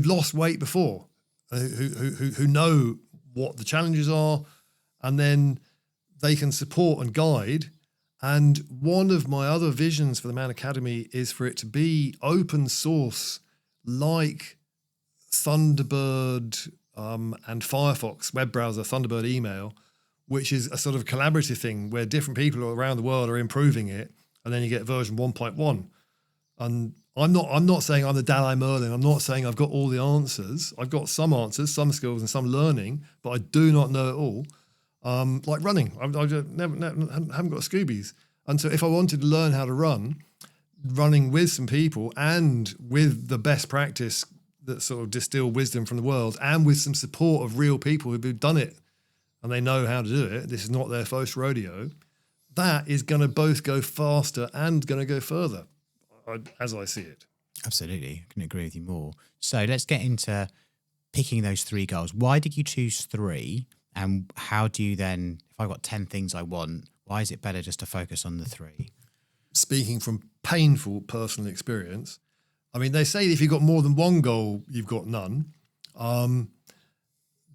lost weight before, who know what the challenges are, and then they can support and guide. And one of my other visions for the Man Academy is for it to be open source, like Thunderbird and Firefox web browser, Thunderbird email, which is a sort of collaborative thing where different people around the world are improving it, and then you get version 1.1. And I'm not saying I'm the Dalai Merlin. I'm not saying I've got all the answers. I've got some answers, some skills, and some learning, but I do not know it all. Like running, I haven't got Scoobies. And so if I wanted to learn how to running with some people and with the best practice that sort of distill wisdom from the world, and with some support of real people who've done it and they know how to do it, this is not their first rodeo, that is going to both go faster and going to go further, as I see it. Absolutely. I couldn't agree with you more. So let's get into picking those 3 goals. Why did you choose 3? And how do you then, if I've got 10 things I want, why is it better just to focus on the 3? Speaking from painful personal experience, I mean, they say that if you've got more than one goal, you've got none.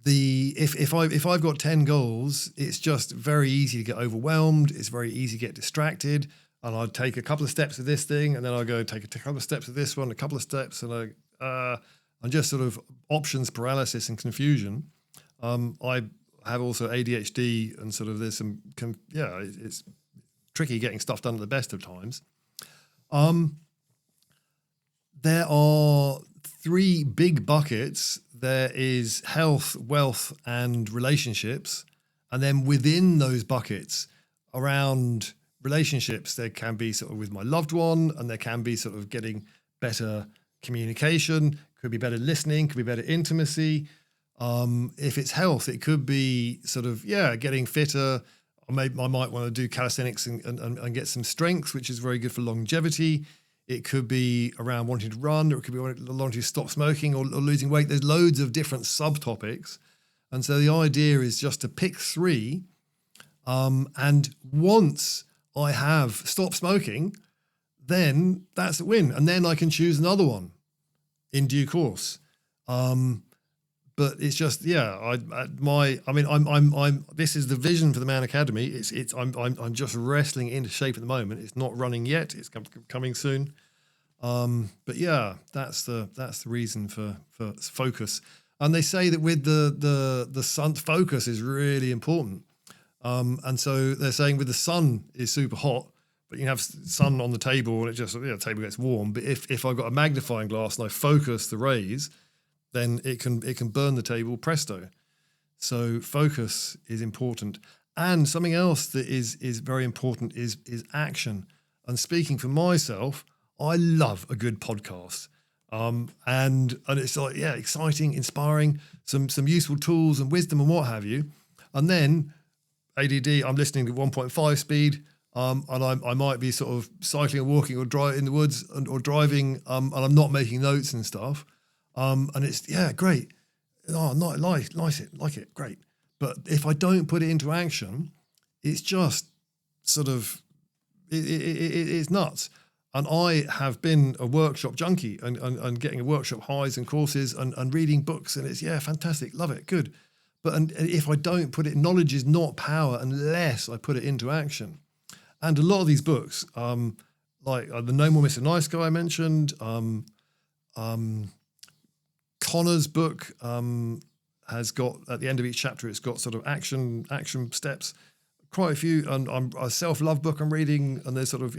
If I've got 10 goals, it's just very easy to get overwhelmed. It's very easy to get distracted. And I'd take a couple of steps of this thing, and then I'll go take a couple of steps of this one, a couple of steps, and just sort of options paralysis and confusion. I have also ADHD, and sort of there's some, it's tricky getting stuff done at the best of times. There are 3 big buckets. There is health, wealth, and relationships. And then within those buckets, around relationships, there can be sort of with my loved one, and there can be sort of getting better communication, could be better listening, could be better intimacy. If it's health, it could be sort of, getting fitter. I might want to do calisthenics and get some strength, which is very good for longevity. It could be around wanting to run, or it could be wanting to stop smoking or losing weight. There's loads of different subtopics. And so the idea is just to pick 3. And once I have stopped smoking, then that's a win. And then I can choose another one in due course. But it's just, I'm this is the vision for the Man Academy. I'm just wrestling into shape at the moment. It's not running yet. It's coming soon. But yeah, that's the reason for focus. And they say that with the sun, focus is really important. And so they're saying with the sun is super hot, but you can have sun on the table and the table gets warm. But if I've got a magnifying glass and I focus the rays, then it can burn the table presto. So focus is important. And something else that is very important is action. And speaking for myself, I love a good podcast. And it's like, exciting, inspiring, some useful tools and wisdom and what have you. And then ADD, I'm listening to 1.5 speed, and I might be sort of cycling or walking or driving in the woods or driving, and I'm not making notes and stuff. And it's, great. Oh, not like it, great. But if I don't put it into action, it's just sort of, it's nuts. And I have been a workshop junkie and getting workshop highs and courses and reading books, and it's, fantastic, love it, good. But if I don't put it, knowledge is not power unless I put it into action. And a lot of these books, like the No More Mr. Nice Guy I mentioned, Connor's book has got, at the end of each chapter, it's got sort of action steps. Quite a few, and I'm a self-love book I'm reading, and there's sort of,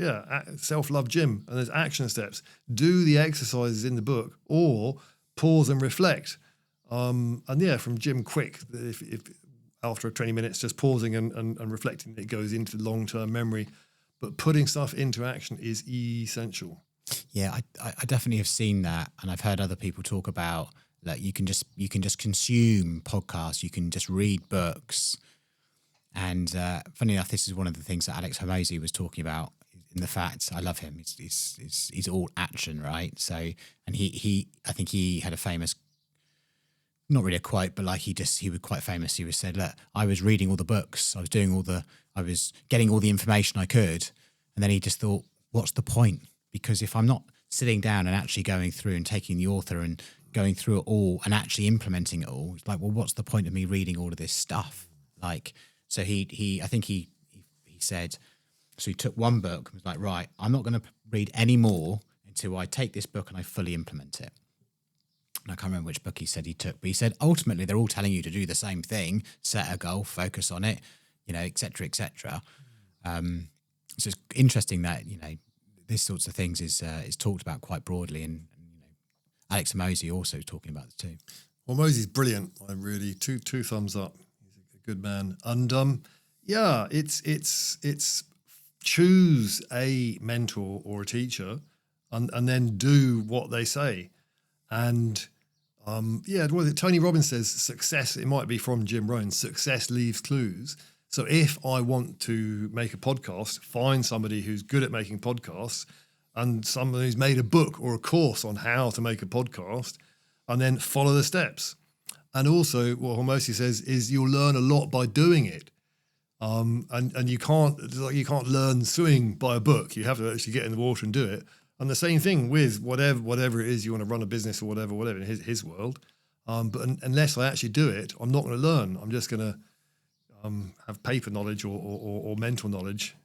self-love gym, and there's action steps. Do the exercises in the book, or pause and reflect. From Jim Quick, if after 20 minutes, just pausing and reflecting, it goes into long-term memory. But putting stuff into action is essential. Yeah, I definitely have seen that, and I've heard other people talk about that you can just consume podcasts, you can just read books. And funny enough, this is one of the things that Alex Hormozy was talking about. In the fact, I love him. He's all action, right? So, and I think he had a famous, not really a quote, but like he was quite famous. He was said, "Look, I was reading all the books. I was getting all the information I could, and then he just thought, what's the point? Because if I'm not sitting down and actually going through and taking the author and going through it all and actually implementing it all, it's like, well, what's the point of me reading all of this stuff?" Like. So I think he said, so he took one book and was like, right, I'm not going to read any more until I take this book and I fully implement it. And I can't remember which book he said he took, but he said, ultimately, they're all telling you to do the same thing, set a goal, focus on it, et cetera, et cetera. So it's interesting that, this sorts of things is talked about quite broadly. And Alex Hormozy also talking about it too. Well, Hormozy's brilliant. I really, two thumbs up. Good man. And it's choose a mentor or a teacher and then do what they say. And what is it? Tony Robbins says success, it might be from Jim Rohn, success leaves clues. So if I want to make a podcast, find somebody who's good at making podcasts and someone who's made a book or a course on how to make a podcast, and then follow the steps. And also, what Hormozy says is you'll learn a lot by doing it, and you can't learn swimming by a book. You have to actually get in the water and do it. And the same thing with whatever it is you want to run a business or whatever in his world. But unless I actually do it, I'm not going to learn. I'm just going to have paper knowledge or mental knowledge.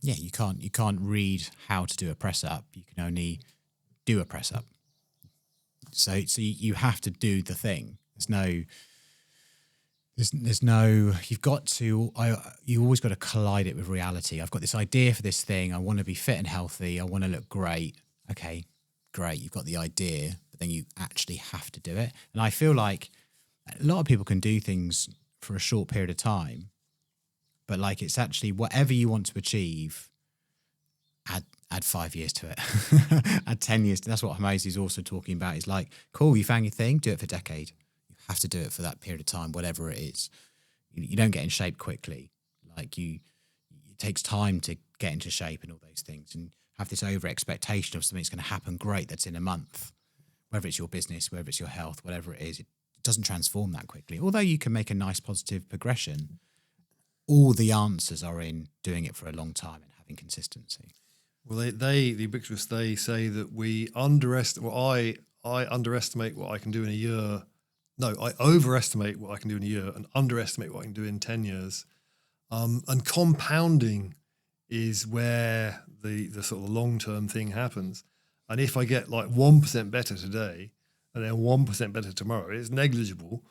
You can't read how to do a press up. You can only do a press up. So you have to do the thing. There's no, you always got to collide it with reality. I've got this idea for this thing. I want to be fit and healthy. I want to look great. Okay, great. You've got the idea, but then you actually have to do it. And I feel like a lot of people can do things for a short period of time, but like it's actually whatever you want to achieve, add 5 years to it, add 10 years. That's what Hormozy is also talking about. It's like, cool, you found your thing, do it for a decade. Have to do it for that period of time, whatever it is. You don't get in shape quickly. Like it takes time to get into shape and all those things, and have this over expectation of something's going to happen great that's in a month, whether it's your business, whether it's your health, whatever it is. It doesn't transform that quickly. Although you can make a nice positive progression, all the answers are in doing it for a long time and having consistency. Well, the ubiquitous, they say that we underestimate. Well, I underestimate what I can do in a year. No, I overestimate what I can do in a year and underestimate what I can do in 10 years. And compounding is where the sort of long-term thing happens. And if I get like 1% better today and then 1% better tomorrow, it's negligible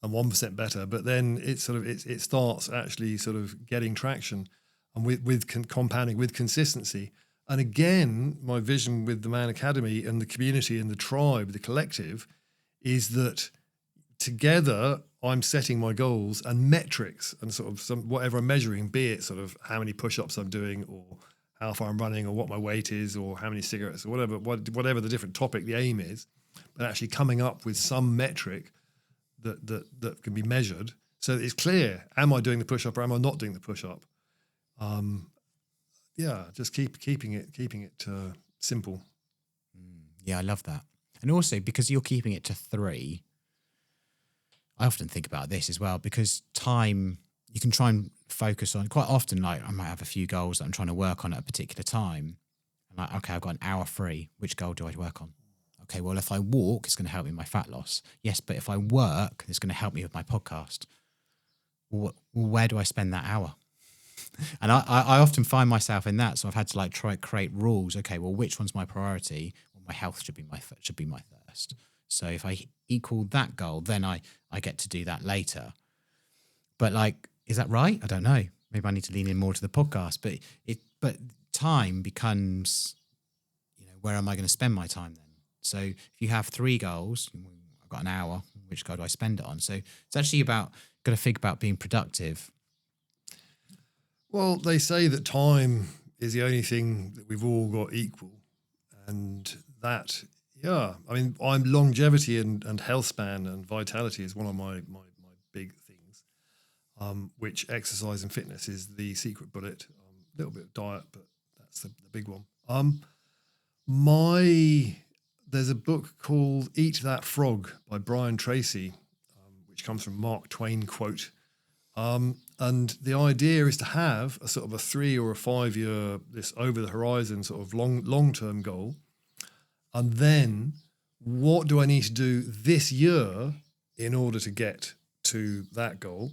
and 1% better. But then it starts actually sort of getting traction. and with compounding, with consistency. And again, my vision with the Man Academy and the community and the tribe, the collective, is that together I'm setting my goals and metrics and sort of whatever I'm measuring, be it sort of how many push-ups I'm doing or how far I'm running or what my weight is or how many cigarettes or whatever the different topic, the aim is, but actually coming up with some metric that can be measured so that it's clear, am I doing the push-up or am I not doing the push-up? Just keeping it simple. Yeah, I love that. And also because you're keeping it to 3, I often think about this as well, because time, you can try and focus on, quite often, like I might have a few goals that I'm trying to work on at a particular time. I'm like, okay, I've got an hour free. Which goal do I work on? Okay, well, if I walk, it's going to help me with my fat loss. Yes, but if I work, it's going to help me with my podcast. Well, where do I spend that hour? And I often find myself in that. So I've had to try create rules. Okay, well, which one's my priority? Well, my health should be my first. So if I equal that goal, then I get to do that later. But is that right? I don't know. Maybe I need to lean in more to the podcast. But time becomes, where am I going to spend my time then? So if you have 3 goals, I've got an hour. Which goal do I spend it on? So it's actually got to think about being productive. Well, they say that time is the only thing that we've all got equal, and that, I'm longevity and health span and vitality is one of my big things, which exercise and fitness is the secret bullet. A little bit of diet, but that's the big one. There's a book called Eat That Frog by Brian Tracy, which comes from Mark Twain quote. And the idea is to have a sort of a 3 or a 5 year, this over the horizon sort of long-term goal. And then what do I need to do this year in order to get to that goal?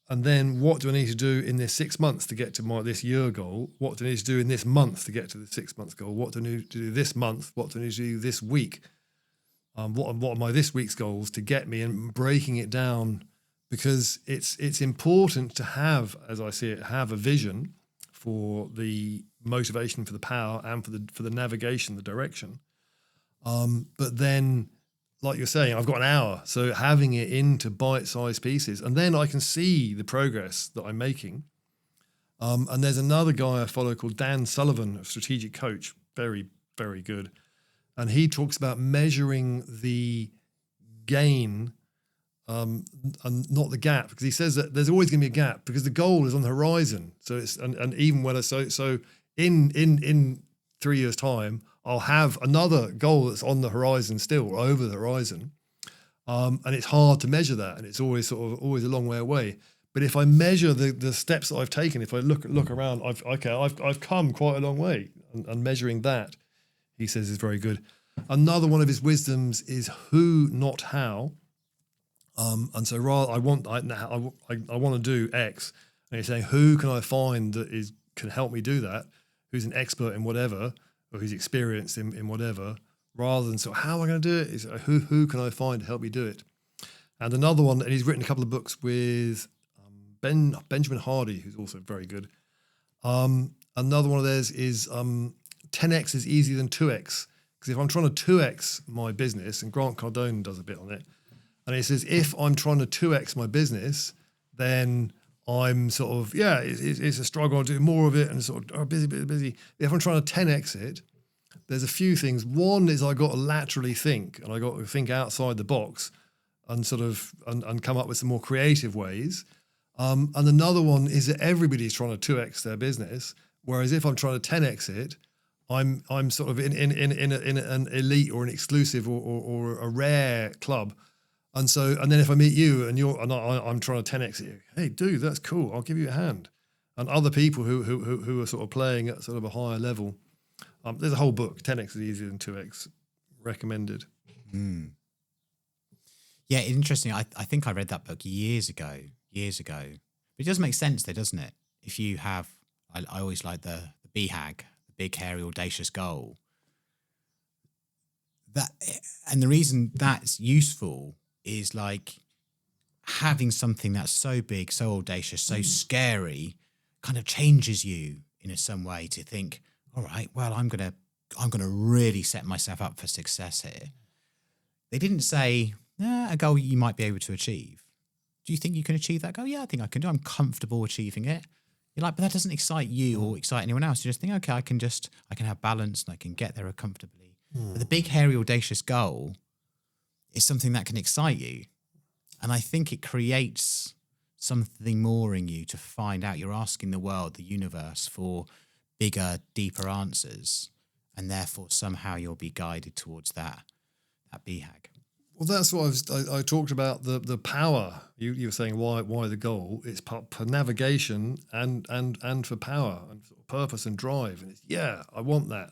And then what do I need to do in this 6 months to get to this year goal? What do I need to do in this month to get to the 6 month goal? What do I need to do this month? What do I need to do this week? What are my this week's goals to get me, and breaking it down, because it's important to have, as I see it, have a vision for the motivation, for the power, and for the navigation, the direction. But then, like you're saying, I've got an hour, so having it into bite-sized pieces, and then I can see the progress that I'm making. And there's another guy I follow called Dan Sullivan, a strategic coach, very, very good. And he talks about measuring the gain and not the gap, because he says that there's always going to be a gap because the goal is on the horizon. So it's and even when so in 3 years' time, I'll have another goal that's on the horizon still, or over the horizon, and it's hard to measure that, and it's always always a long way away. But if I measure the steps that I've taken, if I look around, I've come quite a long way, and measuring that, he says, is very good. Another one of his wisdoms is who, not how. And so rather, I want to do X, and he's saying, who can I find that can help me do that? Who's an expert in whatever, or who's experienced in whatever, rather than how am I going to do it? Is who can I find to help me do it? And another one, and he's written a couple of books with Benjamin Hardy, who's also very good. Another one of theirs is 10x is easier than 2x. Because if I'm trying to 2x my business, and Grant Cardone does a bit on it, and he says, if I'm trying to 2x my business, then I'm it's a struggle. I'll do more of it and busy. If I'm trying to 10x it, there's a few things. One is I got to laterally think, and I got to think outside the box and and come up with some more creative ways. And another one is that everybody's trying to 2x their business, whereas if I'm trying to 10x it, I'm sort of in an elite or an exclusive or a rare club. And then if I meet you and I'm trying to 10x it, hey dude, that's cool, I'll give you a hand. And other people who are sort of playing at sort of a higher level. There's a whole book, 10x is easier than 2x, recommended. Mm. Yeah, interesting. I think I read that book years ago. But it does make sense though, doesn't it? If you have, I always like the BHAG, the big, hairy, audacious goal. And the reason that's useful is having something that's so big, so audacious, so scary, kind of changes you in some way to think, all right, well, I'm gonna really set myself up for success here. They didn't say a goal you might be able to achieve. Do you think you can achieve that goal? Yeah, I think I can do. I'm comfortable achieving it. You're like, but that doesn't excite you or excite anyone else. You just think, okay, I can have balance and I can get there comfortably. But the big, hairy, audacious goal is something that can excite you. And I think it creates something more in you to find out. You're asking the world, the universe, for bigger, deeper answers. And therefore, somehow you'll be guided towards that BHAG. Well, that's what I talked about, the power. You were saying why the goal? It's for navigation and for power and for purpose and drive. And it's, I want that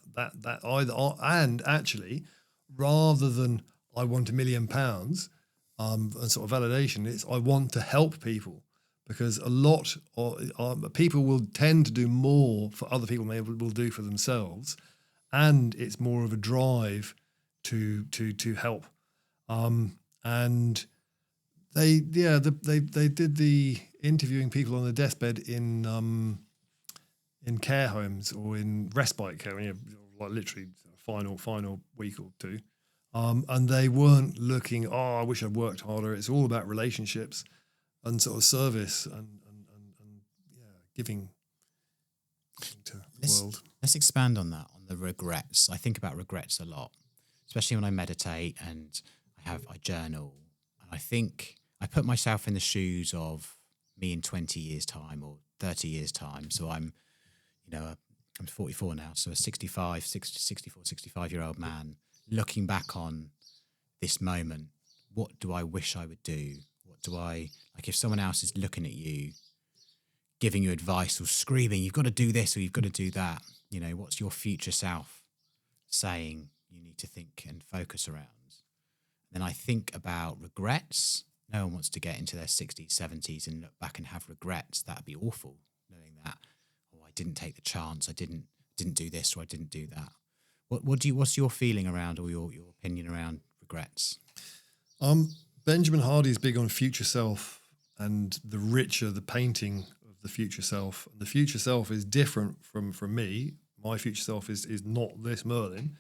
either and actually, rather than I want £1 million and sort of validation, it's I want to help people, because a lot of people will tend to do more for other people than they will do for themselves, and it's more of a drive to help. And they did the interviewing people on the deathbed in care homes or in respite care, like literally final week or two. And they weren't looking, I wish I'd worked harder. It's all about relationships and sort of service and giving to the world. Let's expand on that, on the regrets. I think about regrets a lot, especially when I meditate and I journal, and I think I put myself in the shoes of me in 20 years' time or 30 years' time. So I'm 44 now, so a 65-year-old man looking back on this moment. What do I wish I would do? Like if someone else is looking at you, giving you advice or screaming, you've got to do this or you've got to do that. What's your future self saying you need to think and focus around? Then I think about regrets. No one wants to get into their 60s, 70s and look back and have regrets. That'd be awful, knowing that, I didn't take the chance, I didn't do this or I didn't do that. What's your feeling around, or your opinion around regrets? Benjamin Hardy is big on future self and the richer the painting of the future self. The future self is different from me. My future self is not this Merlin.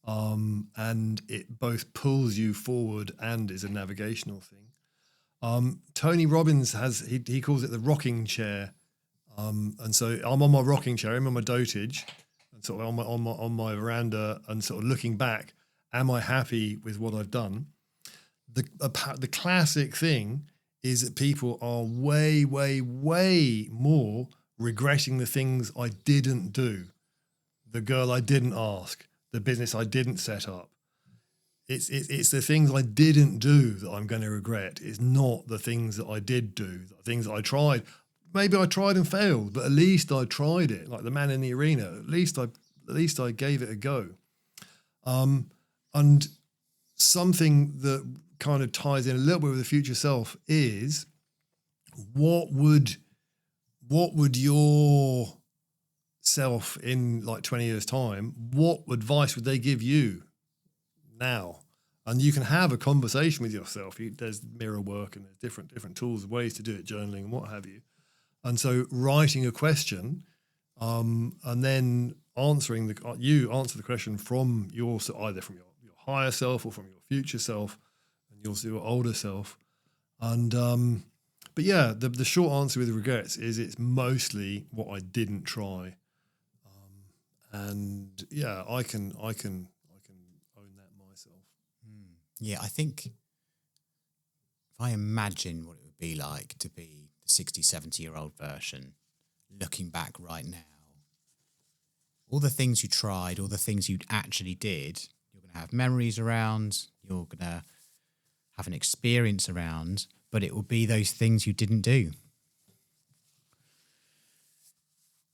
And it both pulls you forward and is a navigational thing. Tony Robbins he calls it the rocking chair. And so I'm on my rocking chair, I'm on my dotage, and sort of on my veranda, and sort of looking back, am I happy with what I've done? The classic thing is that people are way, way, way more regretting the things I didn't do, the girl I didn't ask, the business I didn't set up. It's the things I didn't do that I'm going to regret. It's not the things that I did do, the things that I tried. Maybe I tried and failed, but at least I tried it. Like the man in the arena, at least I gave it a go. And something that kind of ties in a little bit with the future self is what would your self in like 20 years time, what advice would they give you now? And you can have a conversation with yourself. There's mirror work and there's different tools, ways to do it, journaling and what have you. And so writing a question and then answer the question from either from your higher self or from your future self and your older self. And but yeah, the short answer with regrets is it's mostly what I didn't try. And yeah, I can own that myself. Yeah, I think if I imagine what it would be like to be the 60, 70-year-old version, looking back right now, all the things you tried, all the things you actually did, you're going to have memories around, you're going to have an experience around, but it will be those things you didn't do.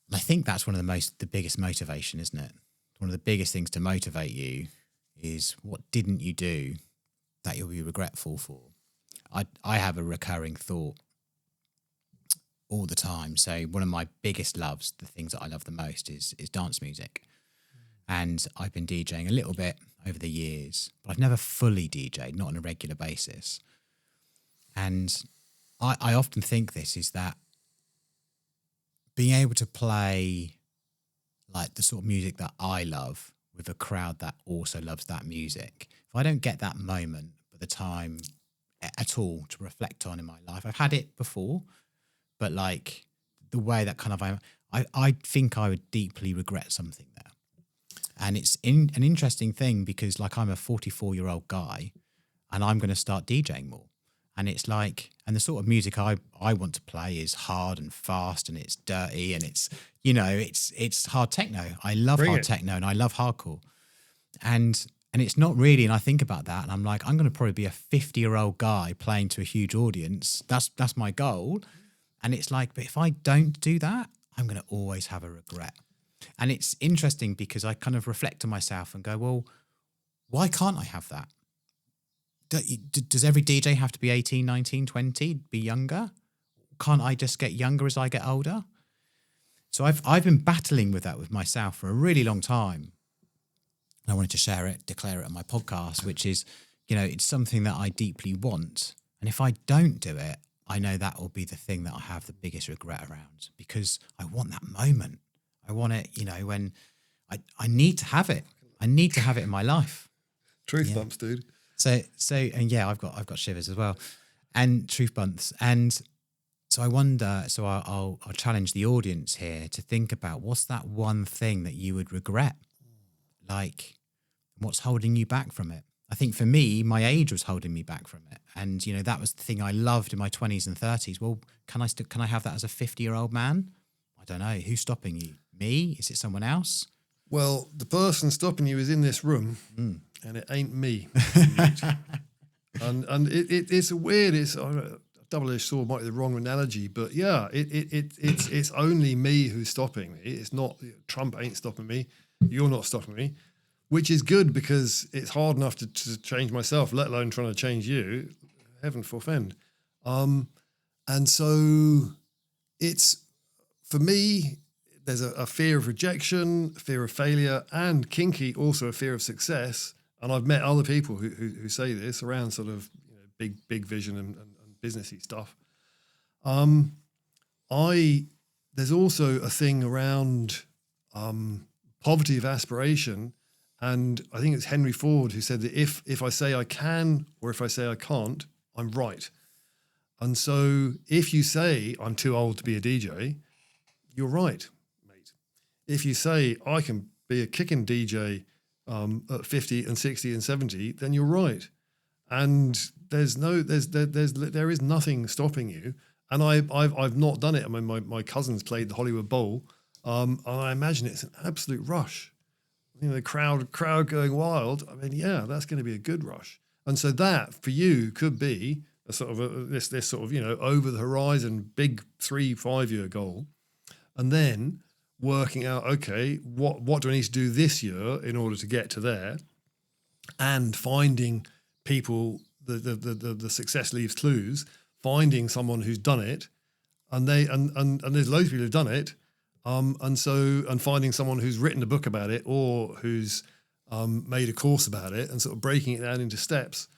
And I think that's one of the biggest motivation, isn't it? One of the biggest things to motivate you is what didn't you do that you'll be regretful for. I have a recurring thought all the time. So one of my biggest loves, the things that I love the most is dance music. And I've been DJing a little bit over the years, but I've never fully DJed, not on a regular basis. And I often think this is that being able to play like the sort of music that I love with a crowd that also loves that music. If I don't get that moment by the time at all to reflect on in my life, I've had it before, but like the way that kind of I think I would deeply regret something there. And it's an interesting thing because like I'm a 44-year-old guy and I'm going to start DJing more. And it's like, and the sort of music I want to play is hard and fast and it's dirty and it's, you know, it's hard techno. I love hard techno and I love hardcore. And it's not really, and I think about that and I'm like, I'm going to probably be a 50-year-old guy playing to a huge audience. That's my goal. And it's like, but if I don't do that, I'm going to always have a regret. And it's interesting because I kind of reflect on myself and go, well, why can't I have that? Does every DJ have to be 18, 19, 20, be younger? Can't I just get younger as I get older? So I've been battling with that with myself for a really long time. And I wanted to share it, declare it on my podcast, which is, you know, it's something that I deeply want. And if I don't do it, I know that will be the thing that I have the biggest regret around because I want that moment. I want it, you know, when I need to have it. I need to have it in my life. Truth bumps, dude. So, and yeah, I've got shivers as well, and truth bumps. And so I wonder. So I'll challenge the audience here to think about what's that one thing that you would regret, like what's holding you back from it. I think for me, my age was holding me back from it, and you know that was the thing I loved in my 20s and 30s. Well, can I have that as a 50-year-old man? I don't know. Who's stopping you? Me? Is it someone else? Well, the person stopping you is in this room, and it ain't me. and it's a weird. It's a double-edged sword. Might be the wrong analogy, but yeah, it's only me who's stopping me. It's not Trump ain't stopping me. You're not stopping me, which is good because it's hard enough to change myself, let alone trying to change you. Heaven forfend. And so it's for me. There's a fear of rejection, fear of failure, and kinky also a fear of success. And I've met other people who say this around sort of big vision and businessy stuff. There's also a thing around poverty of aspiration, and I think it's Henry Ford who said that if I say I can or if I say I can't, I'm right. And so if you say I'm too old to be a DJ, you're right. If you say I can be a kicking DJ at 50 and 60 and 70, then you're right. And there is nothing stopping you. And I've not done it. I mean, my cousins played the Hollywood Bowl, and I imagine it's an absolute rush. You know, the crowd going wild. I mean, yeah, that's going to be a good rush. And so that for you could be a sort of this sort of over the horizon big 3-5 year goal, and then working out, okay, what do I need to do this year in order to get to there, and finding people, the success leaves clues, finding someone who's done it, and there's loads of people who've done it, and finding someone who's written a book about it or who's made a course about it, and sort of breaking it down into steps,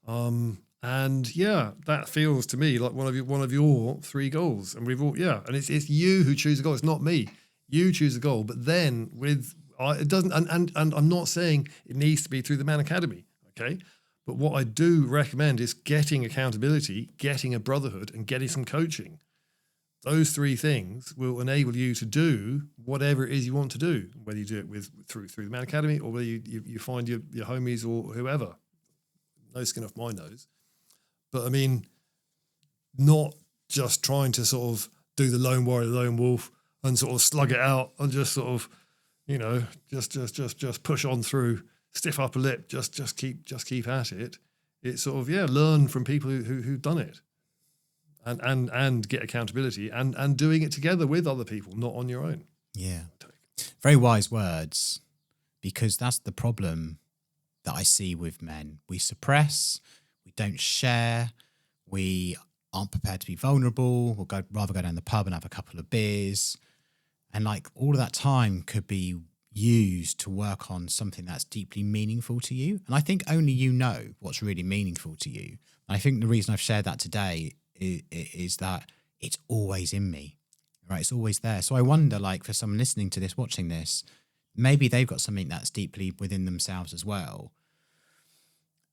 and yeah, that feels to me like one of your 3 goals, and we've all and it's you who choose the goal, it's not me. You choose a goal, but then it doesn't, and I'm not saying it needs to be through the Man Academy, okay? But what I do recommend is getting accountability, getting a brotherhood, and getting some coaching. Those 3 things will enable you to do whatever it is you want to do, whether you do it through the Man Academy or whether you find your homies or whoever. No skin off my nose. But I mean, not just trying to sort of do the lone warrior, lone wolf, and sort of slug it out and just sort of, just push on through, stiff upper lip, just keep at it. It's sort of, learn from people who've done it, and get accountability and doing it together with other people, not on your own. Yeah. Very wise words, because that's the problem that I see with men. We suppress, we don't share, we aren't prepared to be vulnerable, we'll rather go down the pub and have a couple of beers. And like all of that time could be used to work on something that's deeply meaningful to you. And I think only you know what's really meaningful to you. And I think the reason I've shared that today is that it's always in me, right? It's always there. So I wonder, like, for someone listening to this, watching this, maybe they've got something that's deeply within themselves as well.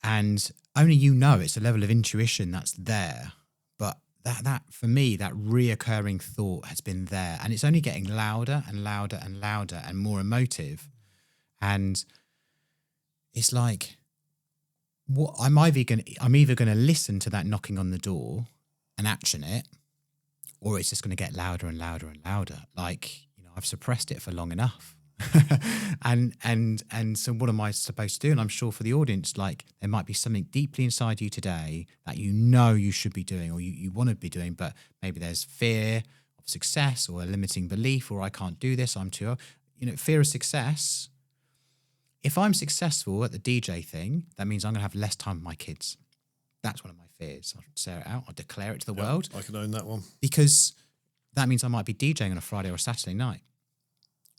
And only it's a level of intuition that's there. But that for me, that reoccurring thought has been there. And it's only getting louder and louder and louder and more emotive. And it's like, what I'm either going to listen to that knocking on the door and action it, or it's just going to get louder and louder and louder. Like, I've suppressed it for long enough. and so what am I supposed to do? And I'm sure for the audience, like, there might be something deeply inside you today that you should be doing, or you want to be doing, but maybe there's fear of success or a limiting belief, or I can't do this, I'm too, fear of success. If I'm successful at the DJ thing, that means I'm going to have less time with my kids. That's one of my fears. I'll say it out. I'll declare it to the world. I can own that one. Because that means I might be DJing on a Friday or a Saturday night.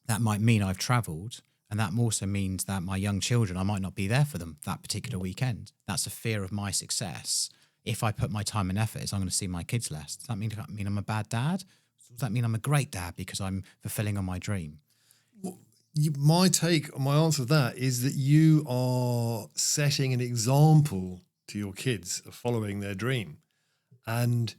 That might mean I've travelled, and that also means that my young children, I might not be there for them that particular weekend. That's a fear of my success. If I put my time and effort, I'm going to see my kids less. Does that mean I'm a bad dad? Does that mean I'm a great dad because I'm fulfilling on my dream? Well, my answer to that is that you are setting an example to your kids of following their dream. And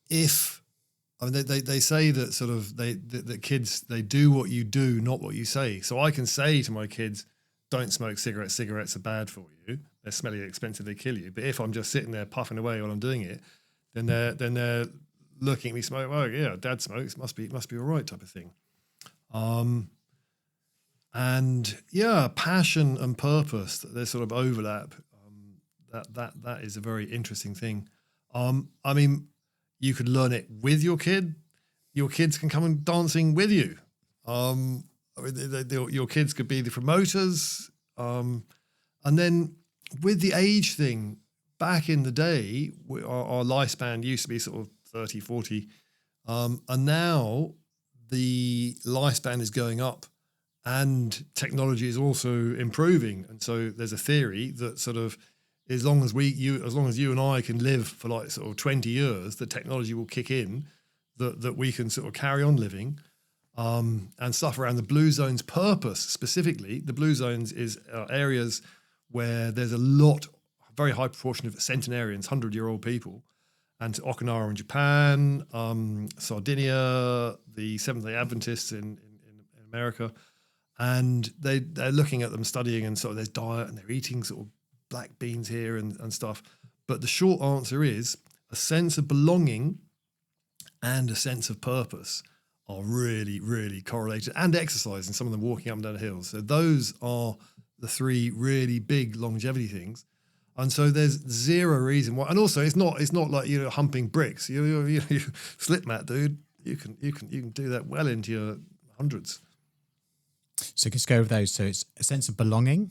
they say that sort of that kids, they do what you do, not what you say. So I can say to my kids, don't smoke cigarettes. Cigarettes are bad for you. They're smelly, expensive, they kill you. But if I'm just sitting there puffing away while I'm doing it, then they're looking at me smoke. Oh yeah, dad smokes. Must be all right, type of thing. And yeah, passion and purpose. There's sort of overlap. That is a very interesting thing. I mean, you could learn it with your kid. Your kids can come and dancing with you. Your kids could be the promoters. And then with the age thing, back in the day, our lifespan used to be sort of 30, 40. And now the lifespan is going up and technology is also improving. And so there's a theory that sort of, as long as you and I can live for like sort of 20 years, the technology will kick in that we can sort of carry on living. And stuff around the blue zones purpose specifically. The blue zones is areas where there's a very high proportion of centenarians, 100-year-old people. And to Okinawa in Japan, Sardinia, the Seventh-day Adventists in America. And they're looking at them, studying, and sort of there's diet, and they're eating sort of black beans here and stuff. But the short answer is a sense of belonging and a sense of purpose are really, really correlated, and exercise, and some of them walking up and down the hills. So those are the three really big longevity things. And so there's zero reason why. And also it's not like, humping bricks. You slip mat, dude. You can do that well into your hundreds. So let's go over those. So it's a sense of belonging,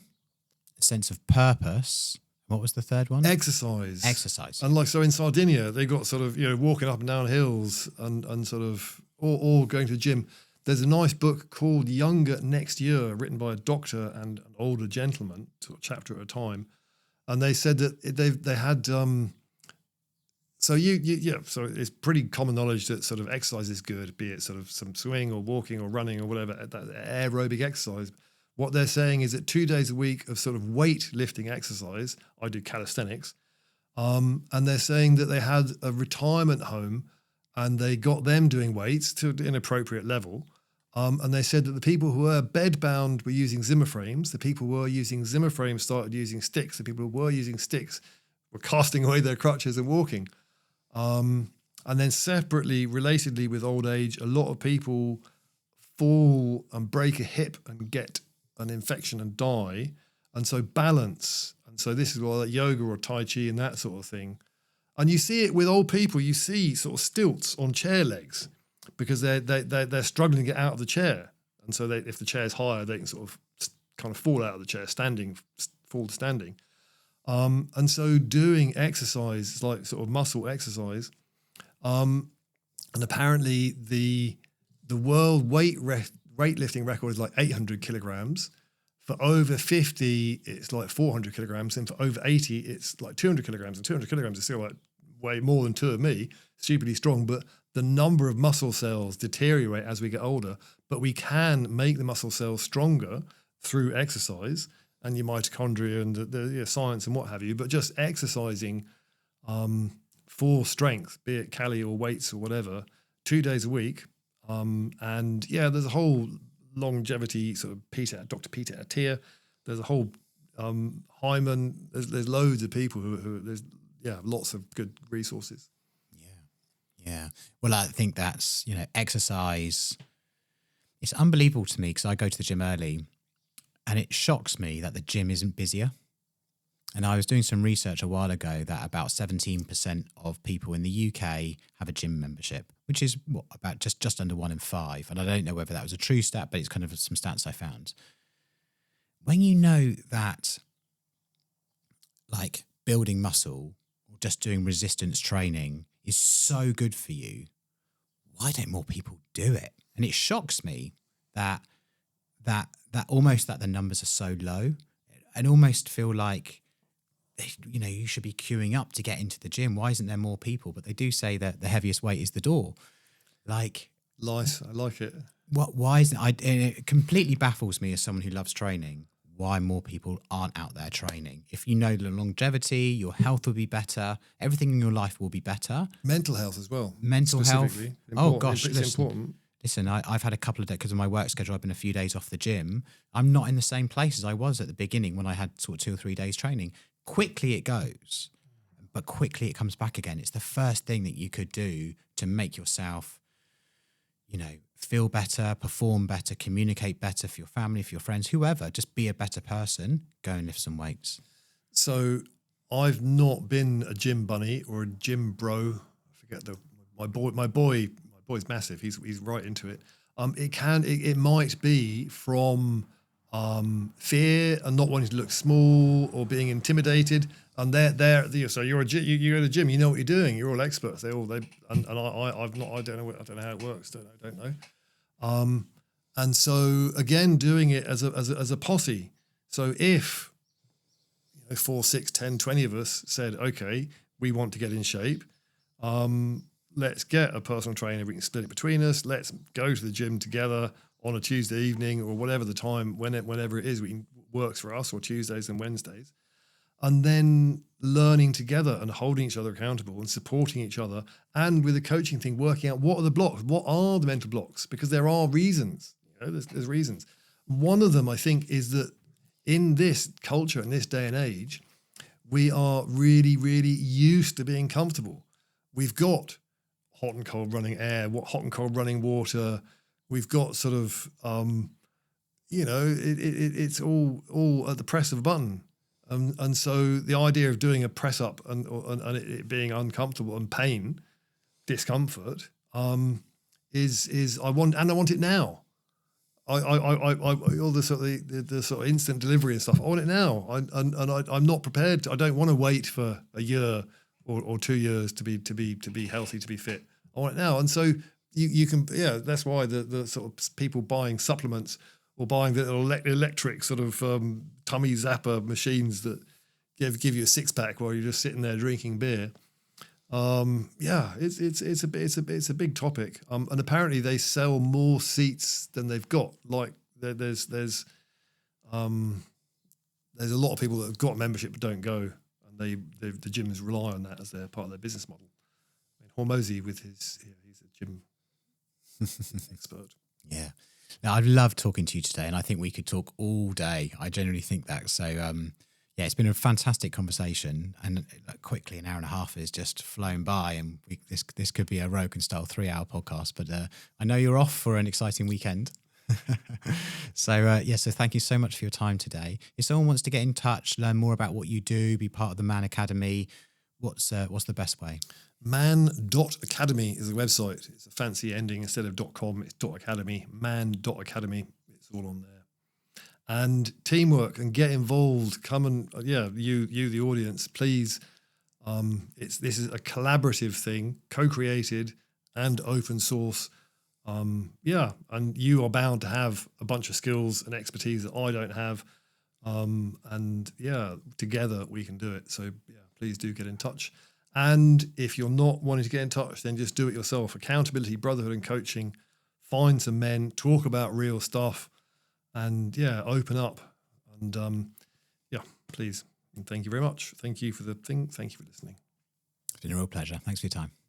a sense of purpose. What was the third one? Exercise. And so in Sardinia, they got sort of, walking up and down hills and sort of, or going to the gym. There's a nice book called Younger Next Year, written by a doctor and an older gentleman, sort of chapter at a time. And they said that they had, so it's pretty common knowledge that sort of exercise is good, be it sort of some swing or walking or running or whatever, that aerobic exercise. What they're saying is that 2 days a week of sort of weightlifting exercise, I do calisthenics, and they're saying that they had a retirement home and they got them doing weights to an appropriate level. And they said that the people who were bedbound were using Zimmer frames. The people who were using Zimmer frames started using sticks. The people who were using sticks were casting away their crutches and walking. And then separately, relatedly with old age, a lot of people fall and break a hip and get an infection and die. And so balance. And so this is why like yoga or Tai Chi and that sort of thing. And you see it with old people. You see sort of stilts on chair legs because they're struggling to get out of the chair. And so if the chair is higher, they can sort of kind of fall out of the chair, fall to standing. And so doing exercise, like sort of muscle exercise, and apparently the world weightlifting record is like 800 kilograms. For over 50, it's like 400 kilograms. And for over 80, it's like 200 kilograms. And 200 kilograms is still like way more than two of me, stupidly strong. But the number of muscle cells deteriorate as we get older, but we can make the muscle cells stronger through exercise and your mitochondria and the science and what have you. But just exercising for strength, be it cali or weights or whatever, 2 days a week. And yeah, there's a whole longevity sort of Dr. Peter Attia. There's a whole Hyman. There's loads of people who there's lots of good resources. Yeah. Well, I think that's, exercise. It's unbelievable to me because I go to the gym early and it shocks me that the gym isn't busier. And I was doing some research a while ago that about 17% of people in the UK have a gym membership, which is about just under 1 in 5. And I don't know whether that was a true stat, but it's kind of some stats I found. When you know that, like, building muscle or just doing resistance training is so good for you, why don't more people do it? And it shocks me that almost that the numbers are so low, and almost feel like, you should be queuing up to get into the gym. Why isn't there more people? But they do say that the heaviest weight is the door. Like, Nice, I like it. Why isn't it completely baffles me as someone who loves training, why more people aren't out there training. If you know the longevity, your health will be better, everything in your life will be better. Mental health as well. Mental health. Oh gosh, it's important. Listen, I've had a couple of days, because of my work schedule, I've been a few days off the gym. I'm not in the same place as I was at the beginning when I had sort of 2 or 3 days training. Quickly it goes, but quickly it comes back again. It's the first thing that you could do to make yourself, feel better, perform better, communicate better for your family, for your friends, whoever. Just be a better person. Go and lift some weights. So I've not been a gym bunny or a gym bro. I forget my boy's massive. He's right into it. It might be from fear and not wanting to look small or being intimidated. And so you go to the gym, you know what you're doing. You're all experts. I don't know how it works. Don't know. And so again, doing it as a posse. So if 4, 6, 10, 20 of us said, okay, we want to get in shape. Let's get a personal trainer. We can split it between us. Let's go to the gym together on a Tuesday evening or whatever the time, whenever it is works for us, or Tuesdays and Wednesdays. And then learning together and holding each other accountable and supporting each other. And with the coaching thing, working out what are the blocks, what are the mental blocks, because there are reasons, there's reasons. One of them, I think, is that in this culture, in this day and age, we are really, really used to being comfortable. We've got hot and cold running air, hot and cold running water. We've got sort of, it's all at the press of a button. And so the idea of doing a press up and it being uncomfortable and pain, discomfort, is I want it now. All the sort of instant delivery and stuff. I want it now. I'm not prepared. I don't want to wait for a year or 2 years to be healthy, to be fit. I want it now. And so you can, that's why the sort of people buying supplements or buying the electric sort of tummy zapper machines that give you a 6-pack while you're just sitting there drinking beer. It's a big topic. And apparently they sell more seats than they've got. Like there's a lot of people that have got membership but don't go, and the gyms rely on that as their part of their business model. I mean, Hormozy with he's a gym expert. Yeah. Now, I've loved talking to you today, and I think we could talk all day. I genuinely think that. So, it's been a fantastic conversation, and quickly an hour and a half has just flown by, and this could be a Rogan style 3-hour podcast. But I know you're off for an exciting weekend. So thank you so much for your time today. If someone wants to get in touch, learn more about what you do, be part of the Man Academy, what's the best way? Man.academy is the website. It's a fancy ending. Instead of .com, it's .academy. Man.academy. It's all on there. And teamwork, and get involved. Come and you the audience, please. This is a collaborative thing, co-created and open source. And you are bound to have a bunch of skills and expertise that I don't have. Together we can do it. So please do get in touch. And if you're not wanting to get in touch, then just do it yourself. Accountability, brotherhood, and coaching. Find some men, talk about real stuff, and open up. And please. And thank you very much. Thank you for the thing. Thank you for listening. It's been a real pleasure. Thanks for your time.